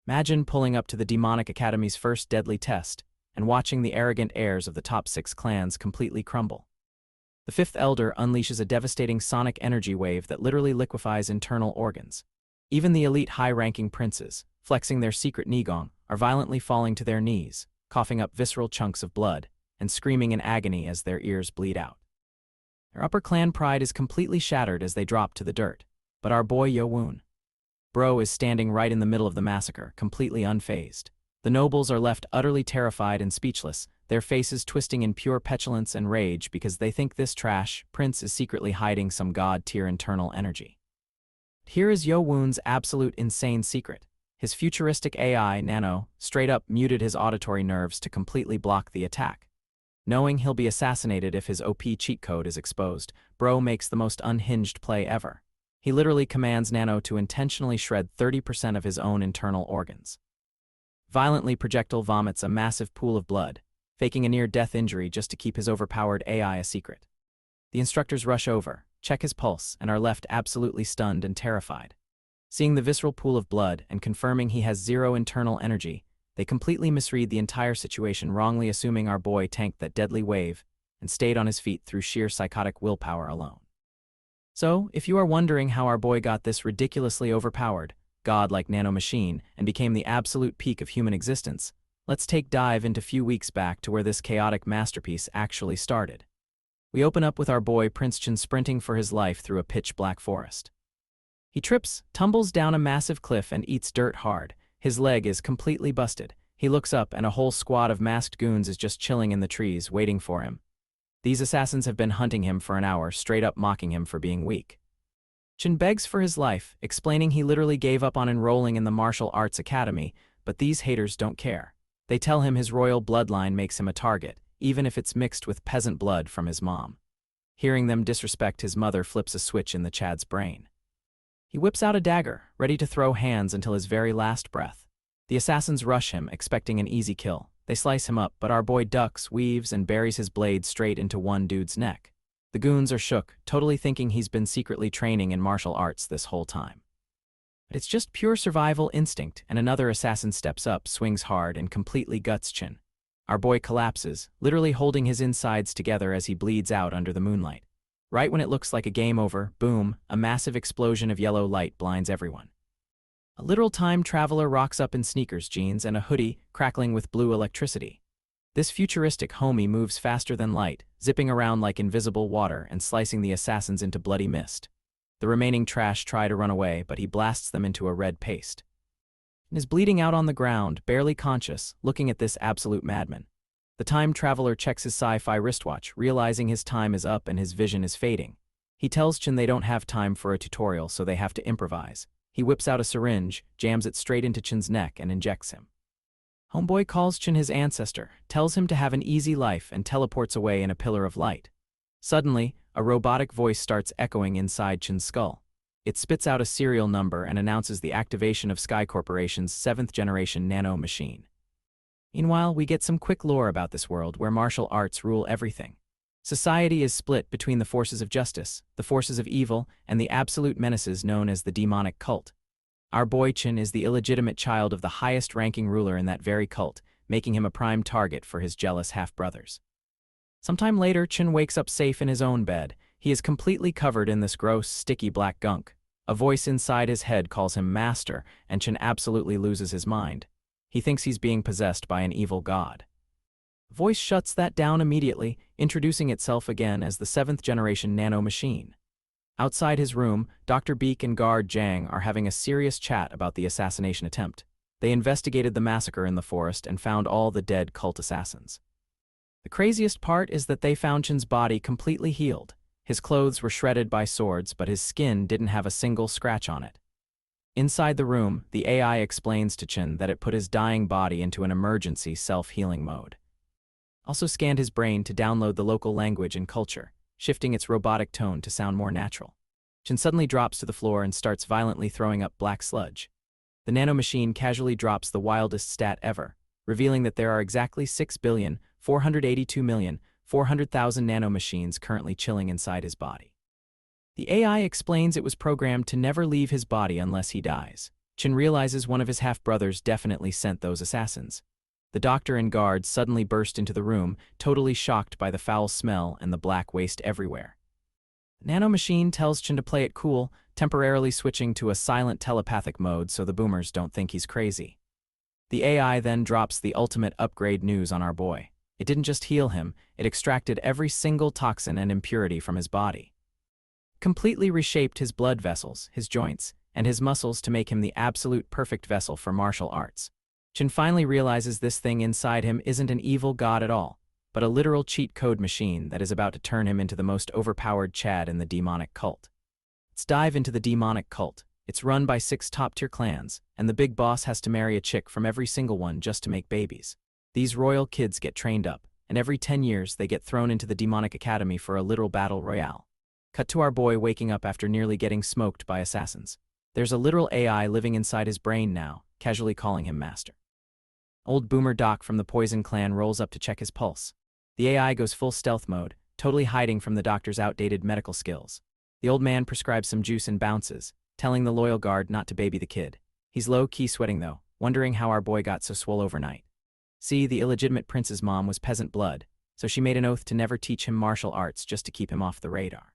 Imagine pulling up to the Demonic Academy's first deadly test and watching the arrogant heirs of the top 6 clans completely crumble. The fifth elder unleashes a devastating sonic energy wave that literally liquefies internal organs. Even the elite high-ranking princes, flexing their secret Nigong, are violently falling to their knees, coughing up visceral chunks of blood, and screaming in agony as their ears bleed out. Their upper clan pride is completely shattered as they drop to the dirt, but our boy Yo-woon, Bro, is standing right in the middle of the massacre, completely unfazed. The nobles are left utterly terrified and speechless, their faces twisting in pure petulance and rage because they think this trash prince is secretly hiding some god-tier internal energy. Here is Yo-woon's absolute insane secret. His futuristic AI, Nano, straight up muted his auditory nerves to completely block the attack. Knowing he'll be assassinated if his OP cheat code is exposed, Bro makes the most unhinged play ever. He literally commands Nano to intentionally shred 30% of his own internal organs. Violently projectile vomits a massive pool of blood, faking a near-death injury just to keep his overpowered AI a secret. The instructors rush over, check his pulse, and are left absolutely stunned and terrified. Seeing the visceral pool of blood and confirming he has zero internal energy, they completely misread the entire situation, wrongly assuming our boy tanked that deadly wave and stayed on his feet through sheer psychotic willpower alone. So, if you are wondering how our boy got this ridiculously overpowered, god-like nanomachine and became the absolute peak of human existence, let's take dive into a few weeks back to where this chaotic masterpiece actually started. We open up with our boy Prince Chin sprinting for his life through a pitch-black forest. He trips, tumbles down a massive cliff and eats dirt hard. His leg is completely busted. He looks up and a whole squad of masked goons is just chilling in the trees, waiting for him. These assassins have been hunting him for an hour, straight up mocking him for being weak. Chin begs for his life, explaining he literally gave up on enrolling in the martial arts academy, but these haters don't care. They tell him his royal bloodline makes him a target, even if it's mixed with peasant blood from his mom. Hearing them disrespect his mother flips a switch in the Chad's brain. He whips out a dagger, ready to throw hands until his very last breath. The assassins rush him, expecting an easy kill. They slice him up, but our boy ducks, weaves, and buries his blade straight into one dude's neck. The goons are shook, totally thinking he's been secretly training in martial arts this whole time. But it's just pure survival instinct, and another assassin steps up, swings hard, and completely guts Chin. Our boy collapses, literally holding his insides together as he bleeds out under the moonlight. Right when it looks like a game over, boom, a massive explosion of yellow light blinds everyone. A literal time traveler rocks up in sneakers, jeans, and a hoodie, crackling with blue electricity. This futuristic homie moves faster than light, zipping around like invisible water and slicing the assassins into bloody mist. The remaining trash try to run away, but he blasts them into a red paste. And is bleeding out on the ground, barely conscious, looking at this absolute madman. The time traveler checks his sci-fi wristwatch, realizing his time is up and his vision is fading. He tells Chin they don't have time for a tutorial, so they have to improvise. He whips out a syringe, jams it straight into Chin's neck, and injects him. Homeboy calls Chin his ancestor, tells him to have an easy life, and teleports away in a pillar of light. Suddenly, a robotic voice starts echoing inside Chin's skull. It spits out a serial number and announces the activation of Sky Corporation's 7th-generation nano machine. Meanwhile, we get some quick lore about this world where martial arts rule everything. Society is split between the forces of justice, the forces of evil, and the absolute menaces known as the demonic cult. Our boy Chin is the illegitimate child of the highest-ranking ruler in that very cult, making him a prime target for his jealous half-brothers. Sometime later, Chin wakes up safe in his own bed. He is completely covered in this gross, sticky black gunk. A voice inside his head calls him master, and Chin absolutely loses his mind. He thinks he's being possessed by an evil god. The voice shuts that down immediately, introducing itself again as the 7th-generation nano machine. Outside his room, Dr. Beek and guard Jang are having a serious chat about the assassination attempt. They investigated the massacre in the forest and found all the dead cult assassins. The craziest part is that they found Chin's body completely healed. His clothes were shredded by swords, but his skin didn't have a single scratch on it. Inside the room, the AI explains to Chin that it put his dying body into an emergency self-healing mode. Also scanned his brain to download the local language and culture, shifting its robotic tone to sound more natural. Chin suddenly drops to the floor and starts violently throwing up black sludge. The nanomachine casually drops the wildest stat ever, revealing that there are exactly 6,482,400,000 nanomachines currently chilling inside his body. The AI explains it was programmed to never leave his body unless he dies. Chin realizes one of his half-brothers definitely sent those assassins. The doctor and guard suddenly burst into the room, totally shocked by the foul smell and the black waste everywhere. The nanomachine tells Chin to play it cool, temporarily switching to a silent telepathic mode so the boomers don't think he's crazy. The AI then drops the ultimate upgrade news on our boy. It didn't just heal him, it extracted every single toxin and impurity from his body. Completely reshaped his blood vessels, his joints, and his muscles to make him the absolute perfect vessel for martial arts. Chin finally realizes this thing inside him isn't an evil god at all, but a literal cheat code machine that is about to turn him into the most overpowered Chad in the demonic cult. Let's dive into the demonic cult. It's run by 6 top-tier clans, and the big boss has to marry a chick from every single one just to make babies. These royal kids get trained up, and every 10 years they get thrown into the demonic academy for a literal battle royale. Cut to our boy waking up after nearly getting smoked by assassins. There's a literal AI living inside his brain now, casually calling him master. Old boomer Doc from the Poison clan rolls up to check his pulse. The AI goes full stealth mode, totally hiding from the doctor's outdated medical skills. The old man prescribes some juice and bounces, telling the loyal guard not to baby the kid. He's low-key sweating though, wondering how our boy got so swole overnight. See, the illegitimate prince's mom was peasant blood, so she made an oath to never teach him martial arts just to keep him off the radar.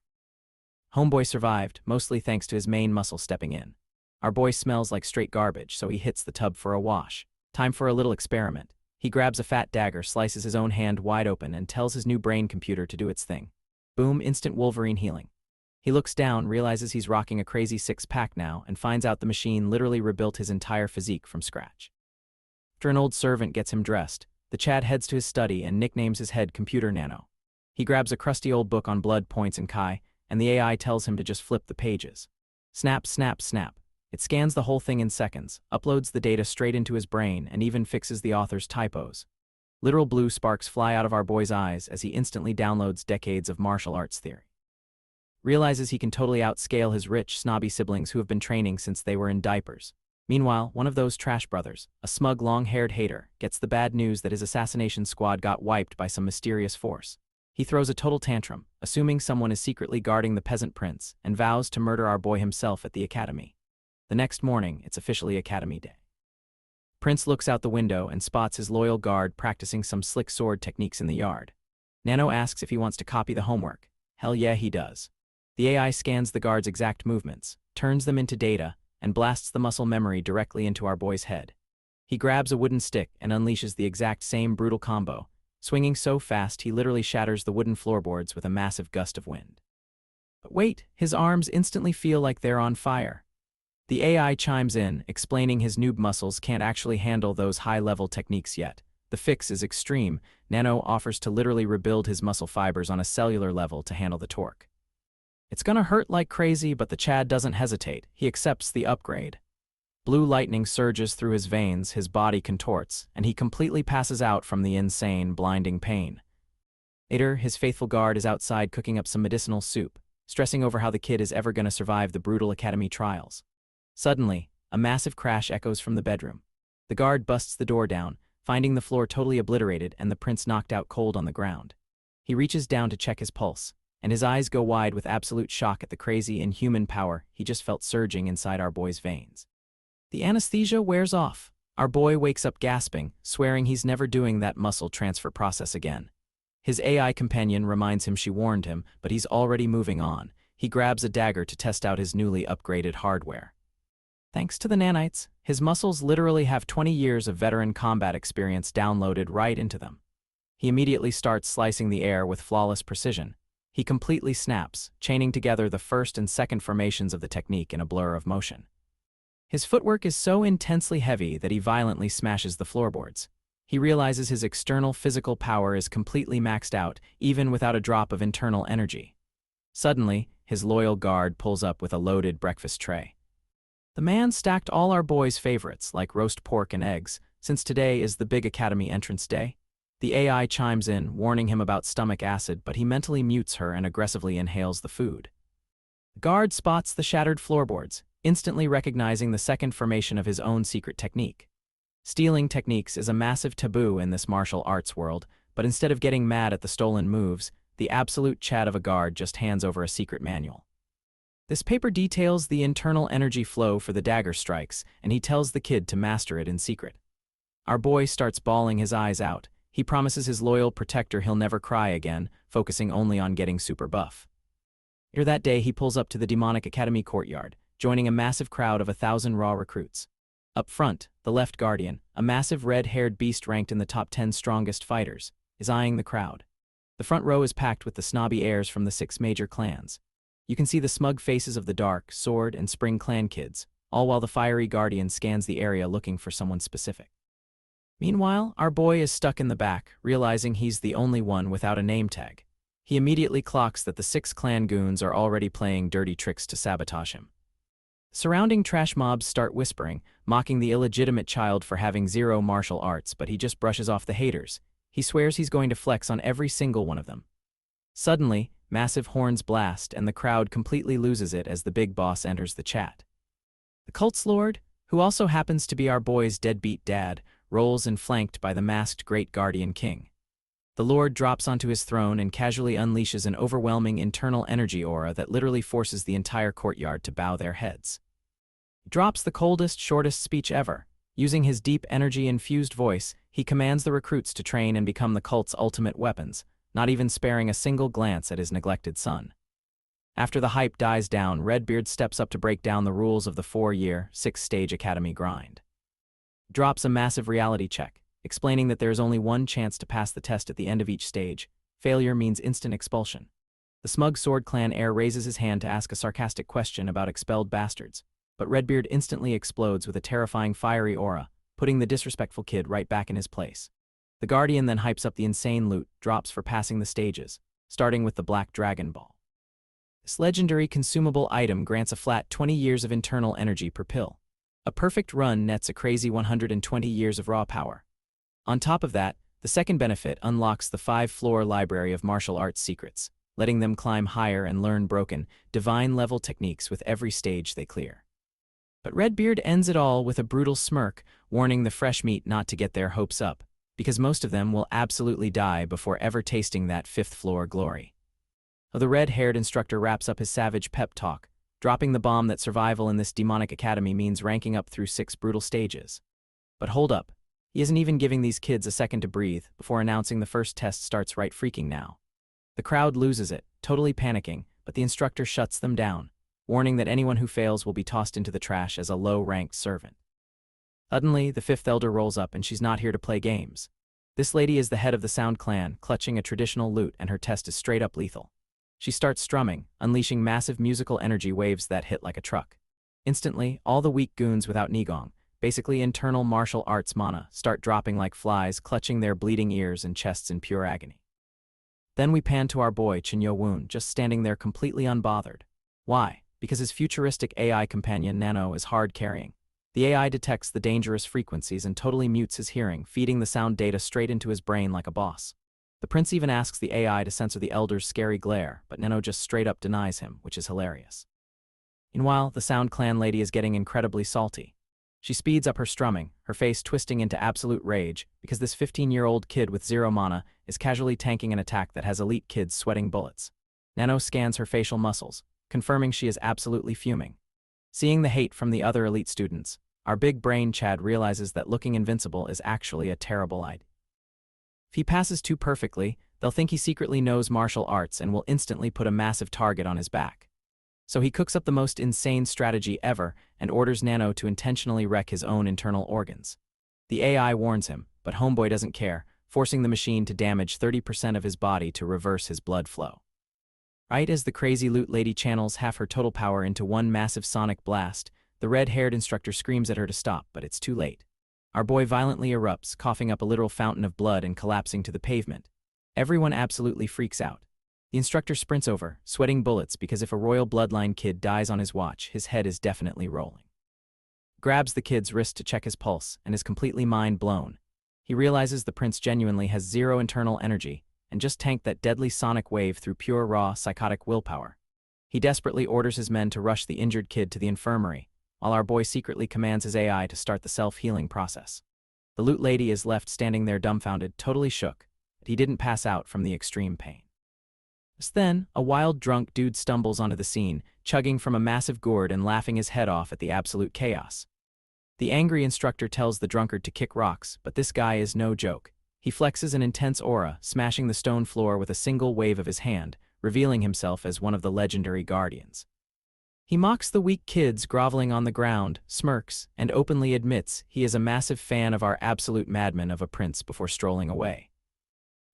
Homeboy survived, mostly thanks to his main muscle stepping in. Our boy smells like straight garbage, so he hits the tub for a wash. Time for a little experiment. He grabs a fat dagger, slices his own hand wide open, and tells his new brain computer to do its thing. Boom, instant Wolverine healing. He looks down, realizes he's rocking a crazy 6-pack now, and finds out the machine literally rebuilt his entire physique from scratch. After an old servant gets him dressed, the Chad heads to his study and nicknames his head Computer Nano. He grabs a crusty old book on blood points and Kai, and the AI tells him to just flip the pages. Snap, snap, snap. It scans the whole thing in seconds, uploads the data straight into his brain, and even fixes the author's typos. Literal blue sparks fly out of our boy's eyes as he instantly downloads decades of martial arts theory. Realizes he can totally outscale his rich, snobby siblings who have been training since they were in diapers. Meanwhile, one of those trash brothers, a smug long-haired hater, gets the bad news that his assassination squad got wiped by some mysterious force. He throws a total tantrum, assuming someone is secretly guarding the peasant prince, and vows to murder our boy himself at the academy. The next morning, it's officially Academy Day. Prince looks out the window and spots his loyal guard practicing some slick sword techniques in the yard. Nano asks if he wants to copy the homework. Hell yeah, he does. The AI scans the guard's exact movements, turns them into data, and blasts the muscle memory directly into our boy's head. He grabs a wooden stick and unleashes the exact same brutal combo, swinging so fast he literally shatters the wooden floorboards with a massive gust of wind. But wait, his arms instantly feel like they're on fire. The AI chimes in, explaining his noob muscles can't actually handle those high-level techniques yet. The fix is extreme. Nano offers to literally rebuild his muscle fibers on a cellular level to handle the torque. It's gonna hurt like crazy, but the Chad doesn't hesitate. He accepts the upgrade. Blue lightning surges through his veins, his body contorts, and he completely passes out from the insane, blinding pain. Later, his faithful guard is outside cooking up some medicinal soup, stressing over how the kid is ever gonna survive the brutal academy trials. Suddenly, a massive crash echoes from the bedroom. The guard busts the door down, finding the floor totally obliterated and the prince knocked out cold on the ground. He reaches down to check his pulse, and his eyes go wide with absolute shock at the crazy, inhuman power he just felt surging inside our boy's veins. The anesthesia wears off. Our boy wakes up gasping, swearing he's never doing that muscle transfer process again. His AI companion reminds him she warned him, but he's already moving on. He grabs a dagger to test out his newly upgraded hardware. Thanks to the nanites, his muscles literally have 20 years of veteran combat experience downloaded right into them. He immediately starts slicing the air with flawless precision. He completely snaps, chaining together the first and second formations of the technique in a blur of motion. His footwork is so intensely heavy that he violently smashes the floorboards. He realizes his external physical power is completely maxed out, even without a drop of internal energy. Suddenly, his loyal guard pulls up with a loaded breakfast tray. The man stacked all our boy's favorites, like roast pork and eggs, since today is the big academy entrance day. The AI chimes in, warning him about stomach acid, but he mentally mutes her and aggressively inhales the food. The guard spots the shattered floorboards, instantly recognizing the second formation of his own secret technique. Stealing techniques is a massive taboo in this martial arts world, but instead of getting mad at the stolen moves, the absolute Chad of a guard just hands over a secret manual. This paper details the internal energy flow for the dagger strikes, and he tells the kid to master it in secret. Our boy starts bawling his eyes out. He promises his loyal protector he'll never cry again, focusing only on getting super buff. Later that day, he pulls up to the Demonic Academy courtyard, joining a massive crowd of 1,000 raw recruits. Up front, the Left Guardian, a massive red-haired beast ranked in the top 10 strongest fighters, is eyeing the crowd. The front row is packed with the snobby heirs from the 6 major clans. You can see the smug faces of the Dark, Sword, and Spring clan kids, all while the fiery Guardian scans the area looking for someone specific. Meanwhile, our boy is stuck in the back, realizing he's the only one without a name tag. He immediately clocks that the 6 clan goons are already playing dirty tricks to sabotage him. Surrounding trash mobs start whispering, mocking the illegitimate child for having 0 martial arts, but he just brushes off the haters. He swears he's going to flex on every single one of them. Suddenly, massive horns blast, and the crowd completely loses it as the big boss enters the chat. The cult's lord, who also happens to be our boy's deadbeat dad, rolls in flanked by the masked Great Guardian King. The Lord drops onto his throne and casually unleashes an overwhelming internal energy aura that literally forces the entire courtyard to bow their heads. He drops the coldest, shortest speech ever. Using his deep energy-infused voice, he commands the recruits to train and become the cult's ultimate weapons, not even sparing a single glance at his neglected son. After the hype dies down, Redbeard steps up to break down the rules of the 4-year, 6-stage academy grind. He drops a massive reality check, explaining that there is only one chance to pass the test at the end of each stage. Failure means instant expulsion. The smug Sword Clan heir raises his hand to ask a sarcastic question about expelled bastards, but Redbeard instantly explodes with a terrifying fiery aura, putting the disrespectful kid right back in his place. The Guardian then hypes up the insane loot drops for passing the stages, starting with the Black Dragon Ball. This legendary consumable item grants a flat 20 years of internal energy per pill. A perfect run nets a crazy 120 years of raw power. On top of that, the second benefit unlocks the 5-floor library of martial arts secrets, letting them climb higher and learn broken, divine-level techniques with every stage they clear. But Redbeard ends it all with a brutal smirk, warning the fresh meat not to get their hopes up, because most of them will absolutely die before ever tasting that 5th-floor glory. The red-haired instructor wraps up his savage pep talk, dropping the bomb that survival in this demonic academy means ranking up through 6 brutal stages. But hold up. He isn't even giving these kids a second to breathe before announcing the first test starts right freaking now. The crowd loses it, totally panicking, but the instructor shuts them down, warning that anyone who fails will be tossed into the trash as a low-ranked servant. Suddenly, the 5th elder rolls up and she's not here to play games. This lady is the head of the Sound clan, clutching a traditional lute, and her test is straight-up lethal. She starts strumming, unleashing massive musical energy waves that hit like a truck. Instantly, all the weak goons without Nigong, basically internal martial arts mana, start dropping like flies, clutching their bleeding ears and chests in pure agony. Then we pan to our boy Chinyo Woon, just standing there completely unbothered. Why? Because his futuristic AI companion Nano is hard carrying. The AI detects the dangerous frequencies and totally mutes his hearing, feeding the sound data straight into his brain like a boss. The prince even asks the AI to censor the elder's scary glare, but Nano just straight up denies him, which is hilarious. Meanwhile, the Sound clan lady is getting incredibly salty. She speeds up her strumming, her face twisting into absolute rage, because this 15-year-old kid with 0 mana is casually tanking an attack that has elite kids sweating bullets. Nano scans her facial muscles, confirming she is absolutely fuming. Seeing the hate from the other elite students, our big brain Chad realizes that looking invincible is actually a terrible idea. If he passes too perfectly, they'll think he secretly knows martial arts and will instantly put a massive target on his back. So he cooks up the most insane strategy ever and orders Nano to intentionally wreck his own internal organs. The AI warns him, but Homeboy doesn't care, forcing the machine to damage 30% of his body to reverse his blood flow. Right as the crazy loot lady channels half her total power into one massive sonic blast, the red-haired instructor screams at her to stop, but it's too late. Our boy violently erupts, coughing up a literal fountain of blood and collapsing to the pavement. Everyone absolutely freaks out. The instructor sprints over, sweating bullets because if a royal bloodline kid dies on his watch, his head is definitely rolling. Grabs the kid's wrist to check his pulse and is completely mind blown. He realizes the prince genuinely has 0 internal energy and just tanked that deadly sonic wave through pure raw psychotic willpower. He desperately orders his men to rush the injured kid to the infirmary, while our boy secretly commands his AI to start the self-healing process. The loot lady is left standing there dumbfounded, totally shook, but he didn't pass out from the extreme pain. Just then, a wild drunk dude stumbles onto the scene, chugging from a massive gourd and laughing his head off at the absolute chaos. The angry instructor tells the drunkard to kick rocks, but this guy is no joke. He flexes an intense aura, smashing the stone floor with a single wave of his hand, revealing himself as one of the legendary guardians. He mocks the weak kids groveling on the ground, smirks, and openly admits he is a massive fan of our absolute madman of a prince before strolling away.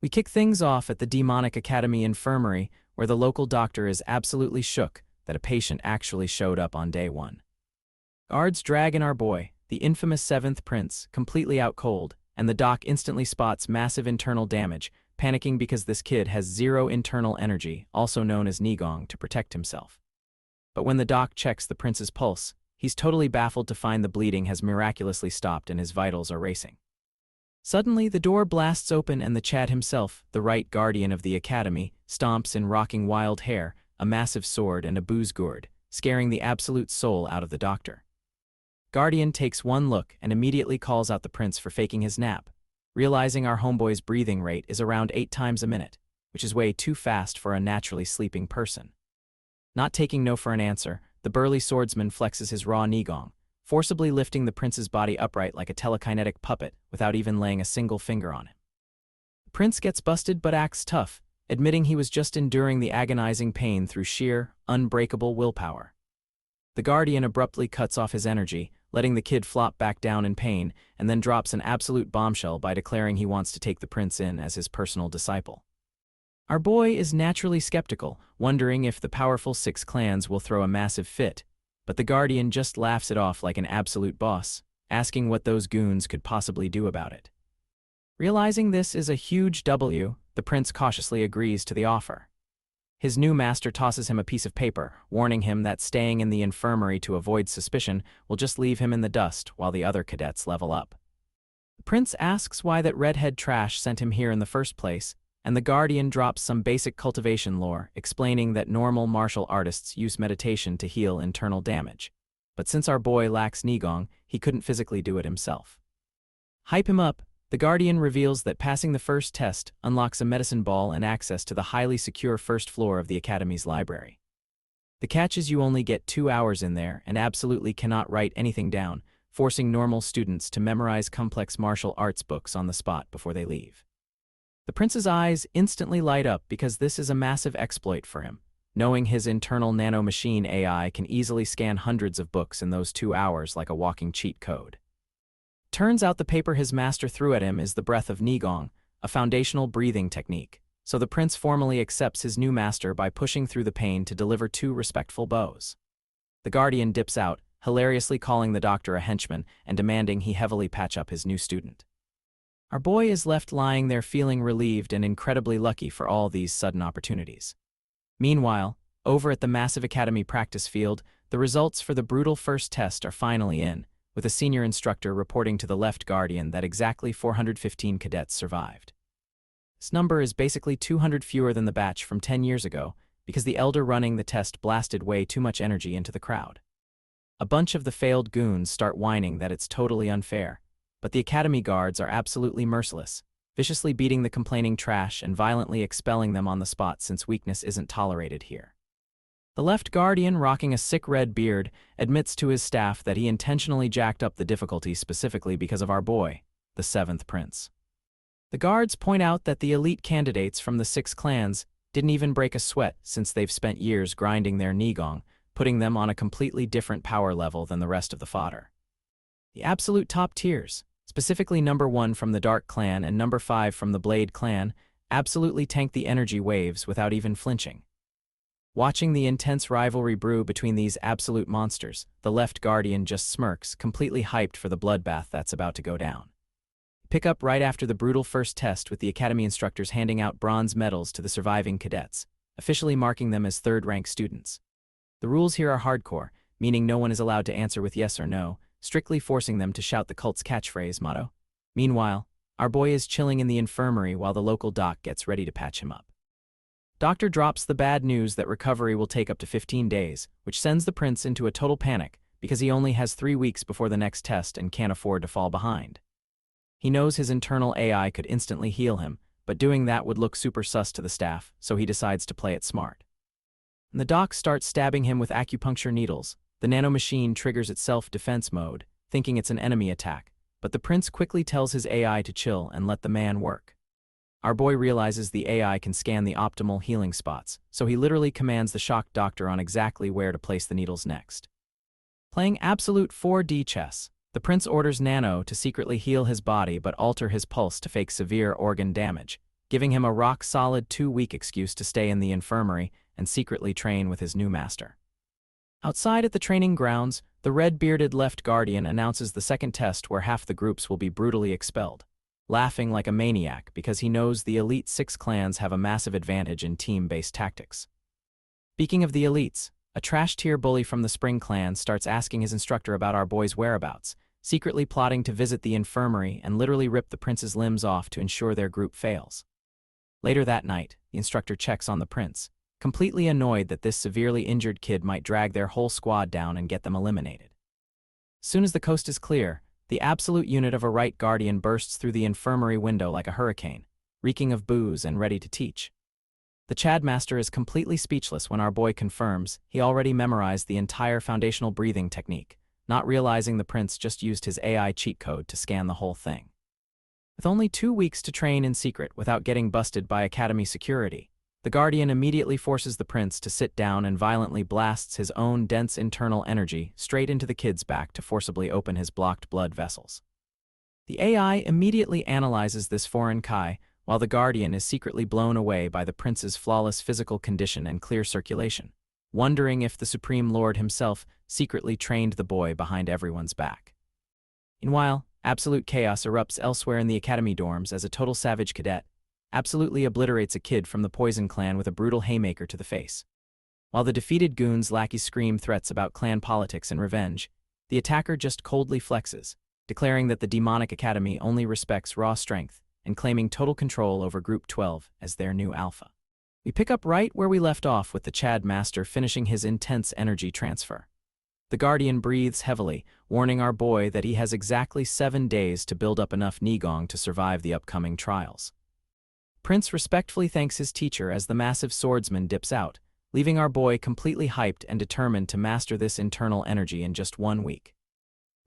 We kick things off at the Demonic Academy infirmary, where the local doctor is absolutely shook that a patient actually showed up on day one. Guards drag in our boy, the infamous 7th prince, completely out cold, and the doc instantly spots massive internal damage, panicking because this kid has 0 internal energy, also known as Nigong, to protect himself. But when the doc checks the prince's pulse, he's totally baffled to find the bleeding has miraculously stopped and his vitals are racing. Suddenly, the door blasts open and the Chad himself, the right guardian of the academy, stomps in rocking wild hair, a massive sword and a booze gourd, scaring the absolute soul out of the doctor. Guardian takes one look and immediately calls out the prince for faking his nap, realizing our homeboy's breathing rate is around 8 times a minute, which is way too fast for a naturally sleeping person. Not taking no for an answer, the burly swordsman flexes his raw Nigong, forcibly lifting the prince's body upright like a telekinetic puppet without even laying a single finger on it. The prince gets busted but acts tough, admitting he was just enduring the agonizing pain through sheer, unbreakable willpower. The guardian abruptly cuts off his energy, letting the kid flop back down in pain, and then drops an absolute bombshell by declaring he wants to take the prince in as his personal disciple. Our boy is naturally skeptical, wondering if the powerful 6 clans will throw a massive fit, but the guardian just laughs it off like an absolute boss, asking what those goons could possibly do about it. Realizing this is a huge W, the prince cautiously agrees to the offer. His new master tosses him a piece of paper, warning him that staying in the infirmary to avoid suspicion will just leave him in the dust while the other cadets level up. The prince asks why that redhead trash sent him here in the first place, and the guardian drops some basic cultivation lore, explaining that normal martial artists use meditation to heal internal damage. But since our boy lacks Nigong, he couldn't physically do it himself. Hype him up, the guardian reveals that passing the first test unlocks a medicine ball and access to the highly secure first floor of the academy's library. The catch is you only get 2 hours in there and absolutely cannot write anything down, forcing normal students to memorize complex martial arts books on the spot before they leave. The prince's eyes instantly light up because this is a massive exploit for him, knowing his internal nanomachine AI can easily scan hundreds of books in those 2 hours like a walking cheat code. Turns out the paper his master threw at him is the breath of Nigong, a foundational breathing technique, so the prince formally accepts his new master by pushing through the pain to deliver 2 respectful bows. The guardian dips out, hilariously calling the doctor a henchman and demanding he heavily patch up his new student. Our boy is left lying there feeling relieved and incredibly lucky for all these sudden opportunities. Meanwhile, over at the massive academy practice field, the results for the brutal first test are finally in, with a senior instructor reporting to the left guardian that exactly 415 cadets survived. This number is basically 200 fewer than the batch from 10 years ago because the elder running the test blasted way too much energy into the crowd. A bunch of the failed goons start whining that it's totally unfair, but the academy guards are absolutely merciless, viciously beating the complaining trash and violently expelling them on the spot since weakness isn't tolerated here. The left guardian, rocking a sick red beard, admits to his staff that he intentionally jacked up the difficulty specifically because of our boy, the 7th prince. The guards point out that the elite candidates from the 6 clans didn't even break a sweat since they've spent years grinding their Nigong, putting them on a completely different power level than the rest of the fodder. The absolute top tiers, specifically number 1 from the Dark Clan and number 5 from the Blade Clan, absolutely tanked the energy waves without even flinching. Watching the intense rivalry brew between these absolute monsters, the left guardian just smirks, completely hyped for the bloodbath that's about to go down. Pick up right after the brutal first test with the academy instructors handing out bronze medals to the surviving cadets, officially marking them as 3rd-rank students. The rules here are hardcore, meaning no one is allowed to answer with yes or no, strictly forcing them to shout the cult's catchphrase motto. Meanwhile, our boy is chilling in the infirmary while the local doc gets ready to patch him up. Doctor drops the bad news that recovery will take up to 15 days, which sends the prince into a total panic because he only has 3 weeks before the next test and can't afford to fall behind. He knows his internal AI could instantly heal him, but doing that would look super sus to the staff, so he decides to play it smart. And the doc starts stabbing him with acupuncture needles. The nanomachine triggers its self-defense mode, thinking it's an enemy attack, but the prince quickly tells his AI to chill and let the man work. Our boy realizes the AI can scan the optimal healing spots, so he literally commands the shocked doctor on exactly where to place the needles next. Playing absolute 4D chess, the prince orders Nano to secretly heal his body but alter his pulse to fake severe organ damage, giving him a rock-solid 2-week excuse to stay in the infirmary and secretly train with his new master. Outside at the training grounds, the red-bearded left guardian announces the second test where half the groups will be brutally expelled, laughing like a maniac because he knows the elite 6 clans have a massive advantage in team-based tactics. Speaking of the elites, a trash-tier bully from the Spring clan starts asking his instructor about our boy's whereabouts, secretly plotting to visit the infirmary and literally rip the prince's limbs off to ensure their group fails. Later that night, the instructor checks on the prince, completely annoyed that this severely injured kid might drag their whole squad down and get them eliminated. As soon as the coast is clear, the absolute unit of a right guardian bursts through the infirmary window like a hurricane, reeking of booze and ready to teach. The Chad master is completely speechless when our boy confirms he already memorized the entire foundational breathing technique, not realizing the prince just used his AI cheat code to scan the whole thing. With only 2 weeks to train in secret without getting busted by Academy security, the Guardian immediately forces the prince to sit down and violently blasts his own dense internal energy straight into the kid's back to forcibly open his blocked blood vessels. The AI immediately analyzes this foreign Kai, while the Guardian is secretly blown away by the prince's flawless physical condition and clear circulation, wondering if the Supreme Lord himself secretly trained the boy behind everyone's back. Meanwhile, absolute chaos erupts elsewhere in the Academy dorms as a total savage cadet absolutely obliterates a kid from the Poison clan with a brutal haymaker to the face. While the defeated goons' lackeys scream threats about clan politics and revenge, the attacker just coldly flexes, declaring that the demonic academy only respects raw strength and claiming total control over Group 12 as their new alpha. We pick up right where we left off with the Chad master finishing his intense energy transfer. The Guardian breathes heavily, warning our boy that he has exactly 7 days to build up enough Nigong to survive the upcoming trials. Prince respectfully thanks his teacher as the massive swordsman dips out, leaving our boy completely hyped and determined to master this internal energy in just 1 week.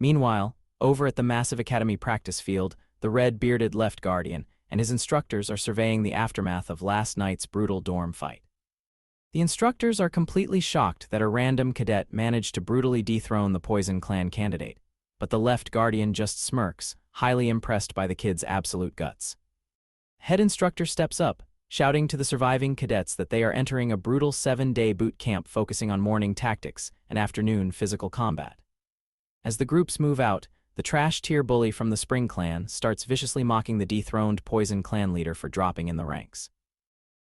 Meanwhile, over at the massive academy practice field, the red-bearded left guardian and his instructors are surveying the aftermath of last night's brutal dorm fight. The instructors are completely shocked that a random cadet managed to brutally dethrone the Poison clan candidate, but the left guardian just smirks, highly impressed by the kid's absolute guts. Head instructor steps up, shouting to the surviving cadets that they are entering a brutal 7-day boot camp focusing on morning tactics and afternoon physical combat. As the groups move out, the trash-tier bully from the Spring clan starts viciously mocking the dethroned Poison clan leader for dropping in the ranks.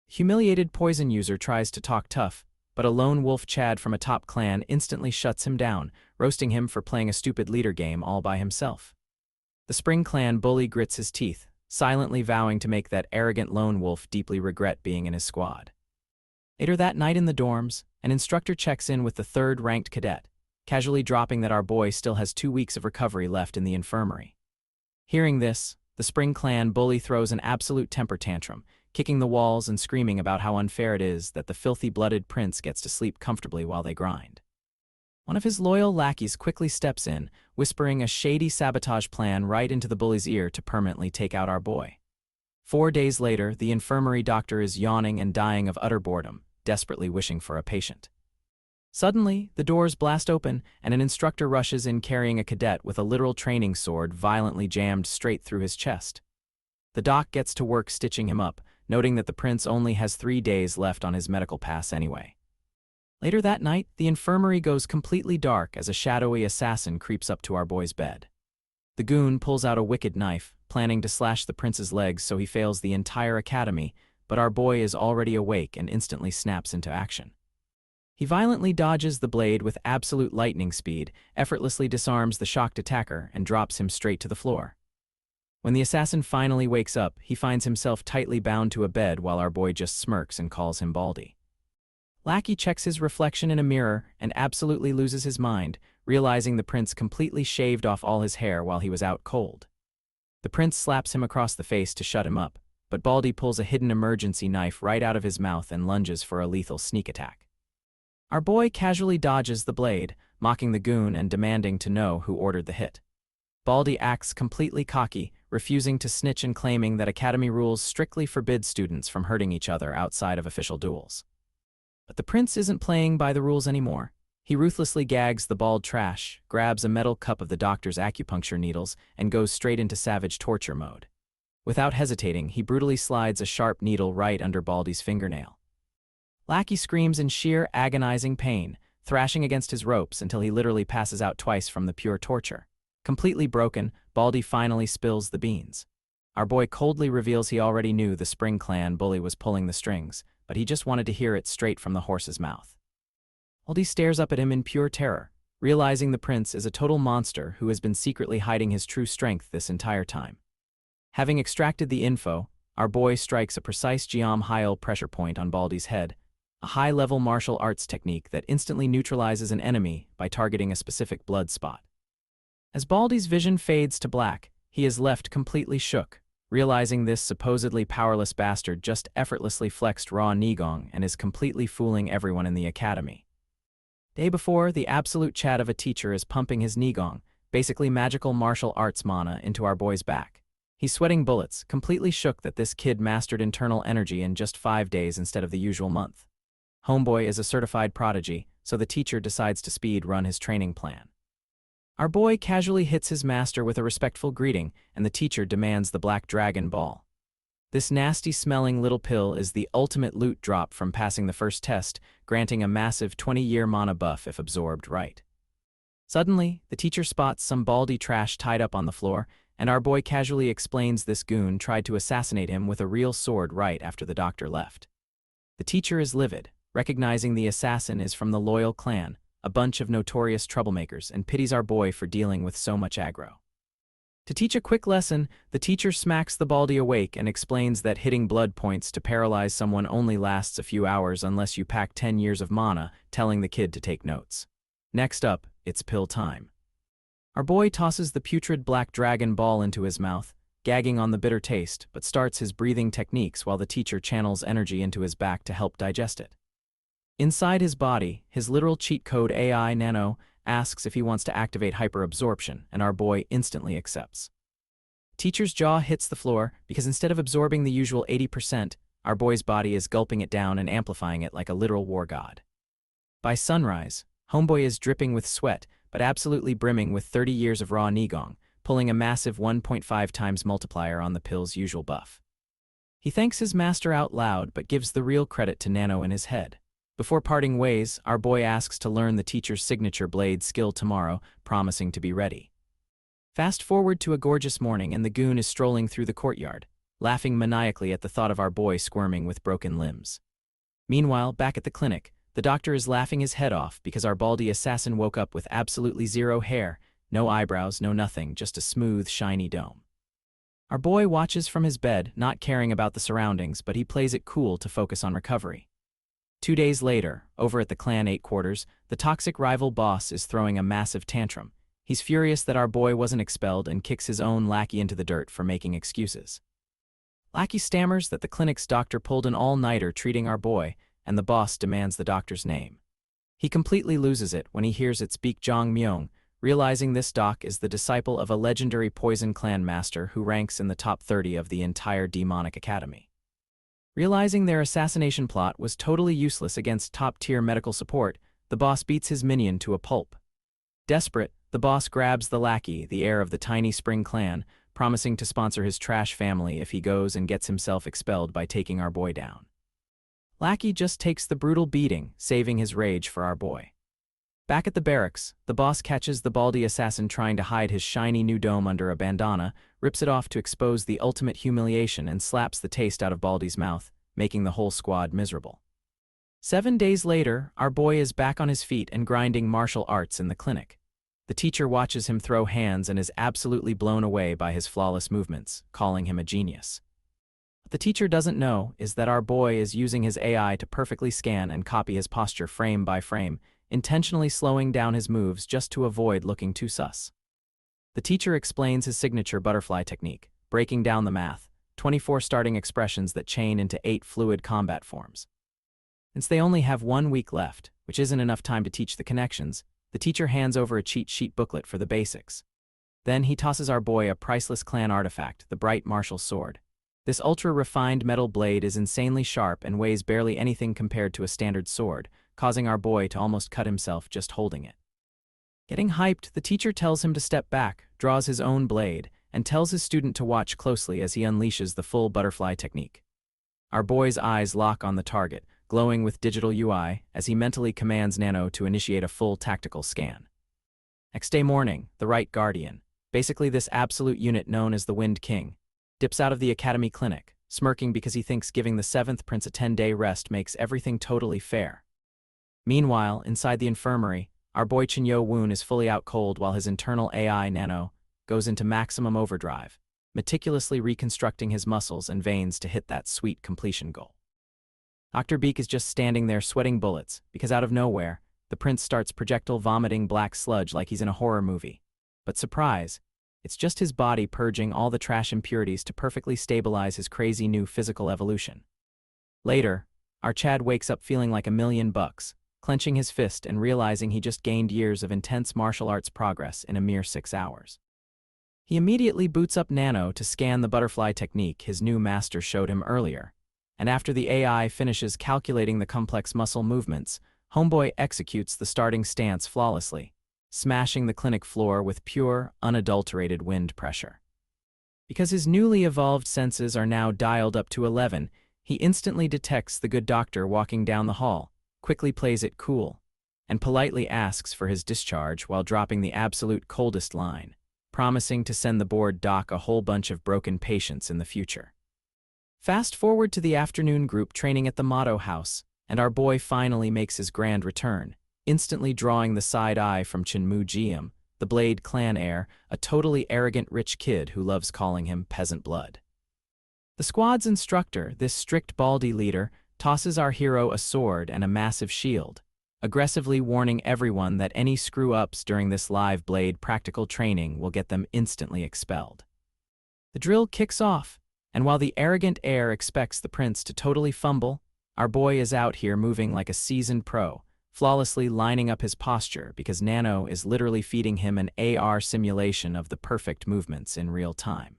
Humiliated Poison user tries to talk tough, but a lone wolf Chad from a top clan instantly shuts him down, roasting him for playing a stupid leader game all by himself. The Spring clan bully grits his teeth, silently vowing to make that arrogant lone wolf deeply regret being in his squad. Later that night in the dorms, an instructor checks in with the 3rd-ranked cadet, casually dropping that our boy still has 2 weeks of recovery left in the infirmary. Hearing this, the Spring clan bully throws an absolute temper tantrum, kicking the walls and screaming about how unfair it is that the filthy-blooded prince gets to sleep comfortably while they grind. One of his loyal lackeys quickly steps in, whispering a shady sabotage plan right into the bully's ear to permanently take out our boy. 4 days later, the infirmary doctor is yawning and dying of utter boredom, desperately wishing for a patient. Suddenly, the doors blast open and an instructor rushes in carrying a cadet with a literal training sword violently jammed straight through his chest. The doc gets to work stitching him up, noting that the prince only has 3 days left on his medical pass anyway. Later that night, the infirmary goes completely dark as a shadowy assassin creeps up to our boy's bed. The goon pulls out a wicked knife, planning to slash the prince's legs so he fails the entire academy, but our boy is already awake and instantly snaps into action. He violently dodges the blade with absolute lightning speed, effortlessly disarms the shocked attacker, and drops him straight to the floor. When the assassin finally wakes up, he finds himself tightly bound to a bed while our boy just smirks and calls him Baldy. Lackey checks his reflection in a mirror and absolutely loses his mind, realizing the prince completely shaved off all his hair while he was out cold. The prince slaps him across the face to shut him up, but Baldy pulls a hidden emergency knife right out of his mouth and lunges for a lethal sneak attack. Our boy casually dodges the blade, mocking the goon and demanding to know who ordered the hit. Baldy acts completely cocky, refusing to snitch and claiming that Academy rules strictly forbid students from hurting each other outside of official duels. But the prince isn't playing by the rules anymore. He ruthlessly gags the bald trash, grabs a metal cup of the doctor's acupuncture needles, and goes straight into savage torture mode. Without hesitating, he brutally slides a sharp needle right under Baldy's fingernail. Lackey screams in sheer agonizing pain, thrashing against his ropes until he literally passes out twice from the pure torture. Completely broken, Baldy finally spills the beans. Our boy coldly reveals he already knew the Spring Clan bully was pulling the strings, but he just wanted to hear it straight from the horse's mouth. Baldy stares up at him in pure terror, realizing the prince is a total monster who has been secretly hiding his true strength this entire time. Having extracted the info, our boy strikes a precise Geom-Hyel pressure point on Baldy's head, a high-level martial arts technique that instantly neutralizes an enemy by targeting a specific blood spot. As Baldy's vision fades to black, he is left completely shook, realizing this supposedly powerless bastard just effortlessly flexed raw Nigong and is completely fooling everyone in the academy. Day before, the absolute chat of a teacher is pumping his Nigong, basically magical martial arts mana, into our boy's back. He's sweating bullets, completely shook that this kid mastered internal energy in just 5 days instead of the usual month. Homeboy is a certified prodigy, so the teacher decides to speed run his training plan. Our boy casually hits his master with a respectful greeting, and the teacher demands the Black Dragon Ball. This nasty-smelling little pill is the ultimate loot drop from passing the first test, granting a massive 20-year mana buff if absorbed right. Suddenly, the teacher spots some Baldy trash tied up on the floor, and our boy casually explains this goon tried to assassinate him with a real sword right after the doctor left. The teacher is livid, recognizing the assassin is from the Loyal Clan, a bunch of notorious troublemakers, and pities our boy for dealing with so much aggro. To teach a quick lesson, the teacher smacks the Baldy awake and explains that hitting blood points to paralyze someone only lasts a few hours unless you pack 10 years of mana, telling the kid to take notes. Next up, it's pill time. Our boy tosses the putrid Black Dragon Ball into his mouth, gagging on the bitter taste, but starts his breathing techniques while the teacher channels energy into his back to help digest it. Inside his body, his literal cheat code AI Nano asks if he wants to activate hyperabsorption, and our boy instantly accepts. Teacher's jaw hits the floor because instead of absorbing the usual 80%, our boy's body is gulping it down and amplifying it like a literal war god. By sunrise, homeboy is dripping with sweat, but absolutely brimming with 30 years of raw Nigong, pulling a massive 1.5 times multiplier on the pill's usual buff. He thanks his master out loud but gives the real credit to Nano in his head. Before parting ways, our boy asks to learn the teacher's signature blade skill tomorrow, promising to be ready. Fast forward to a gorgeous morning and the goon is strolling through the courtyard, laughing maniacally at the thought of our boy squirming with broken limbs. Meanwhile, back at the clinic, the doctor is laughing his head off because our Baldy assassin woke up with absolutely zero hair, no eyebrows, no nothing, just a smooth, shiny dome. Our boy watches from his bed, not caring about the surroundings, but he plays it cool to focus on recovery. 2 days later, over at the Clan 8 quarters, the toxic rival boss is throwing a massive tantrum. He's furious that our boy wasn't expelled and kicks his own lackey into the dirt for making excuses. Lackey stammers that the clinic's doctor pulled an all-nighter treating our boy, and the boss demands the doctor's name. He completely loses it when he hears it speak Zhang Myung, realizing this doc is the disciple of a legendary Poison Clan master who ranks in the top 30 of the entire demonic academy. Realizing their assassination plot was totally useless against top-tier medical support, the boss beats his minion to a pulp. Desperate, the boss grabs the lackey, the heir of the tiny Spring Clan, promising to sponsor his trash family if he goes and gets himself expelled by taking our boy down. Lackey just takes the brutal beating, saving his rage for our boy. Back at the barracks, the boss catches the Baldy assassin trying to hide his shiny new dome under a bandana, rips it off to expose the ultimate humiliation and slaps the taste out of Baldy's mouth, making the whole squad miserable. 7 days later, our boy is back on his feet and grinding martial arts in the clinic. The teacher watches him throw hands and is absolutely blown away by his flawless movements, calling him a genius. What the teacher doesn't know is that our boy is using his AI to perfectly scan and copy his posture frame by frame, intentionally slowing down his moves just to avoid looking too sus. The teacher explains his signature butterfly technique, breaking down the math, 24 starting expressions that chain into 8 fluid combat forms. Since they only have 1 week left, which isn't enough time to teach the connections, the teacher hands over a cheat sheet booklet for the basics. Then he tosses our boy a priceless clan artifact, the bright martial sword. This ultra-refined metal blade is insanely sharp and weighs barely anything compared to a standard sword, causing our boy to almost cut himself just holding it. Getting hyped, the teacher tells him to step back, draws his own blade, and tells his student to watch closely as he unleashes the full butterfly technique. Our boy's eyes lock on the target, glowing with digital UI, as he mentally commands Nano to initiate a full tactical scan. Next day morning, the Right Guardian, basically this absolute unit known as the Wind King, dips out of the Academy clinic, smirking because he thinks giving the 7th Prince a 10-day rest makes everything totally fair. Meanwhile, inside the infirmary, our boy Chin-Yo Woon is fully out cold while his internal AI Nano goes into maximum overdrive, meticulously reconstructing his muscles and veins to hit that sweet completion goal. Dr. Beak is just standing there sweating bullets because out of nowhere, the prince starts projectile vomiting black sludge like he's in a horror movie. But surprise, it's just his body purging all the trash impurities to perfectly stabilize his crazy new physical evolution. Later, our Chad wakes up feeling like $1,000,000, clenching his fist and realizing he just gained years of intense martial arts progress in a mere 6 hours. He immediately boots up Nano to scan the butterfly technique his new master showed him earlier, and after the AI finishes calculating the complex muscle movements, Homeboy executes the starting stance flawlessly, smashing the clinic floor with pure, unadulterated wind pressure. Because his newly evolved senses are now dialed up to 11, he instantly detects the good doctor walking down the hall, quickly plays it cool, and politely asks for his discharge while dropping the absolute coldest line, promising to send the bored doc a whole bunch of broken patients in the future. Fast forward to the afternoon group training at the Motto House, and our boy finally makes his grand return, instantly drawing the side eye from Chinmu Jiam, the Blade clan heir, a totally arrogant rich kid who loves calling him peasant blood. The squad's instructor, this strict baldy leader, tosses our hero a sword and a massive shield, aggressively warning everyone that any screw-ups during this live Blade practical training will get them instantly expelled. The drill kicks off, and while the arrogant heir expects the prince to totally fumble, our boy is out here moving like a seasoned pro, flawlessly lining up his posture because Nano is literally feeding him an AR simulation of the perfect movements in real time.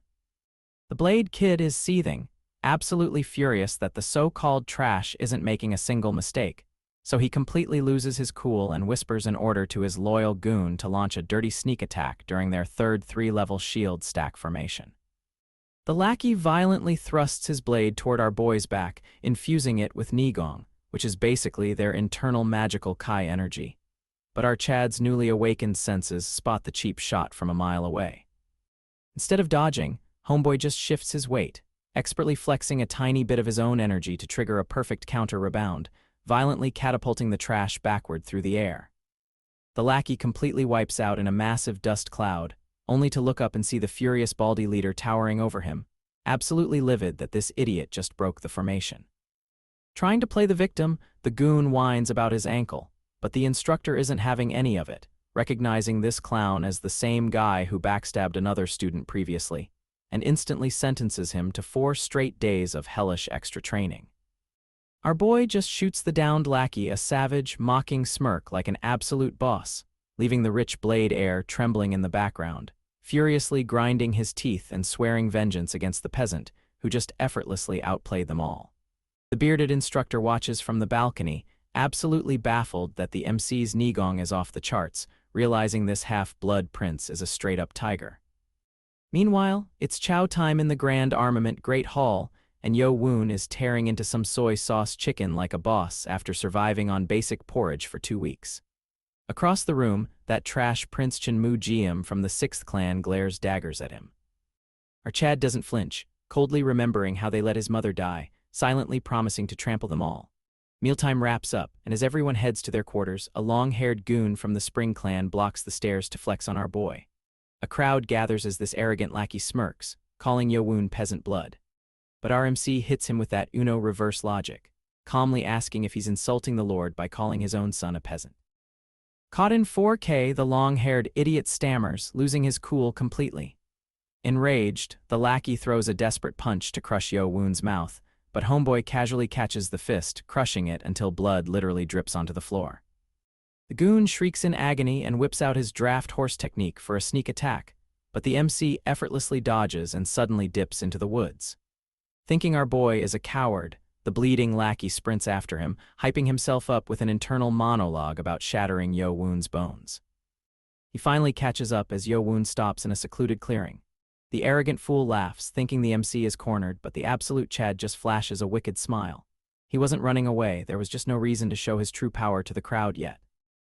The Blade kid is seething, absolutely furious that the so-called trash isn't making a single mistake, so he completely loses his cool and whispers an order to his loyal goon to launch a dirty sneak attack during their third 3-level shield stack formation. The lackey violently thrusts his blade toward our boy's back, infusing it with Nigong, which is basically their internal magical Kai energy. But our Chad's newly awakened senses spot the cheap shot from a mile away. Instead of dodging, Homeboy just shifts his weight, expertly flexing a tiny bit of his own energy to trigger a perfect counter rebound, violently catapulting the trash backward through the air. The lackey completely wipes out in a massive dust cloud, only to look up and see the furious baldy leader towering over him, absolutely livid that this idiot just broke the formation. Trying to play the victim, the goon whines about his ankle, but the instructor isn't having any of it, recognizing this clown as the same guy who backstabbed another student previously, and instantly sentences him to 4 straight days of hellish extra training. Our boy just shoots the downed lackey a savage, mocking smirk like an absolute boss, leaving the rich Blade heir trembling in the background, furiously grinding his teeth and swearing vengeance against the peasant who just effortlessly outplayed them all. The bearded instructor watches from the balcony, absolutely baffled that the MC's Nigong is off the charts, realizing this half-blood prince is a straight-up tiger. Meanwhile, it's chow time in the Grand Armament Great Hall, and Yo Woon is tearing into some soy sauce chicken like a boss after surviving on basic porridge for 2 weeks. Across the room, that trash Prince Chinmu Jiam from the 6th clan glares daggers at him. Our Chad doesn't flinch, coldly remembering how they let his mother die, silently promising to trample them all. Mealtime wraps up, and as everyone heads to their quarters, a long-haired goon from the Spring clan blocks the stairs to flex on our boy. A crowd gathers as this arrogant lackey smirks, calling Yo Woon peasant blood. But RMC hits him with that Uno reverse logic, calmly asking if he's insulting the Lord by calling his own son a peasant. Caught in 4K, the long-haired idiot stammers, losing his cool completely. Enraged, the lackey throws a desperate punch to crush Yo Woon's mouth, but homeboy casually catches the fist, crushing it until blood literally drips onto the floor. The goon shrieks in agony and whips out his draft horse technique for a sneak attack, but the MC effortlessly dodges and suddenly dips into the woods. Thinking our boy is a coward, the bleeding lackey sprints after him, hyping himself up with an internal monologue about shattering Yo Woon's bones. He finally catches up as Yo Woon stops in a secluded clearing. The arrogant fool laughs, thinking the MC is cornered, but the absolute Chad just flashes a wicked smile. He wasn't running away, there was just no reason to show his true power to the crowd yet.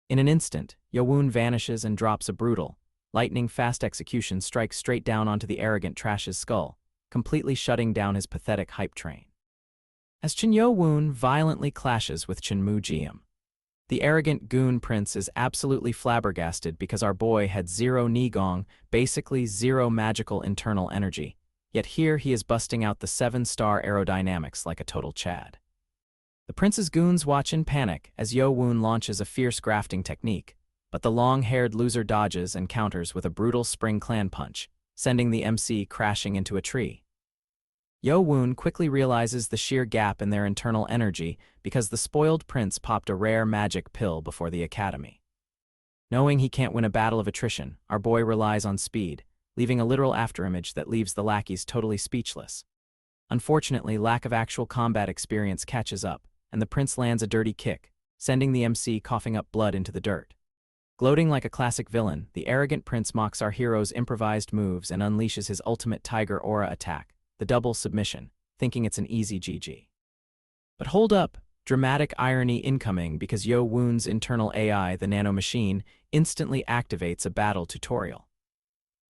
In an instant, Yo Woon vanishes and drops a brutal, lightning-fast execution strikes straight down onto the arrogant trash's skull, completely shutting down his pathetic hype train. As Yo Woon violently clashes with Mu Jiam, the arrogant goon prince is absolutely flabbergasted because our boy had zero Nigong, basically zero magical internal energy, yet here he is busting out the 7-star aerodynamics like a total Chad. The prince's goons watch in panic as Yo Woon launches a fierce grafting technique, but the long-haired loser dodges and counters with a brutal spring clan punch, sending the MC crashing into a tree. Yo Woon quickly realizes the sheer gap in their internal energy because the spoiled prince popped a rare magic pill before the academy. Knowing he can't win a battle of attrition, our boy relies on speed, leaving a literal afterimage that leaves the lackeys totally speechless. Unfortunately, lack of actual combat experience catches up, and the prince lands a dirty kick, sending the MC coughing up blood into the dirt. Gloating like a classic villain, the arrogant prince mocks our hero's improvised moves and unleashes his ultimate tiger aura attack, the double submission, thinking it's an easy GG. But hold up, dramatic irony incoming because Yo Woon's internal AI, the nano machine, instantly activates a battle tutorial.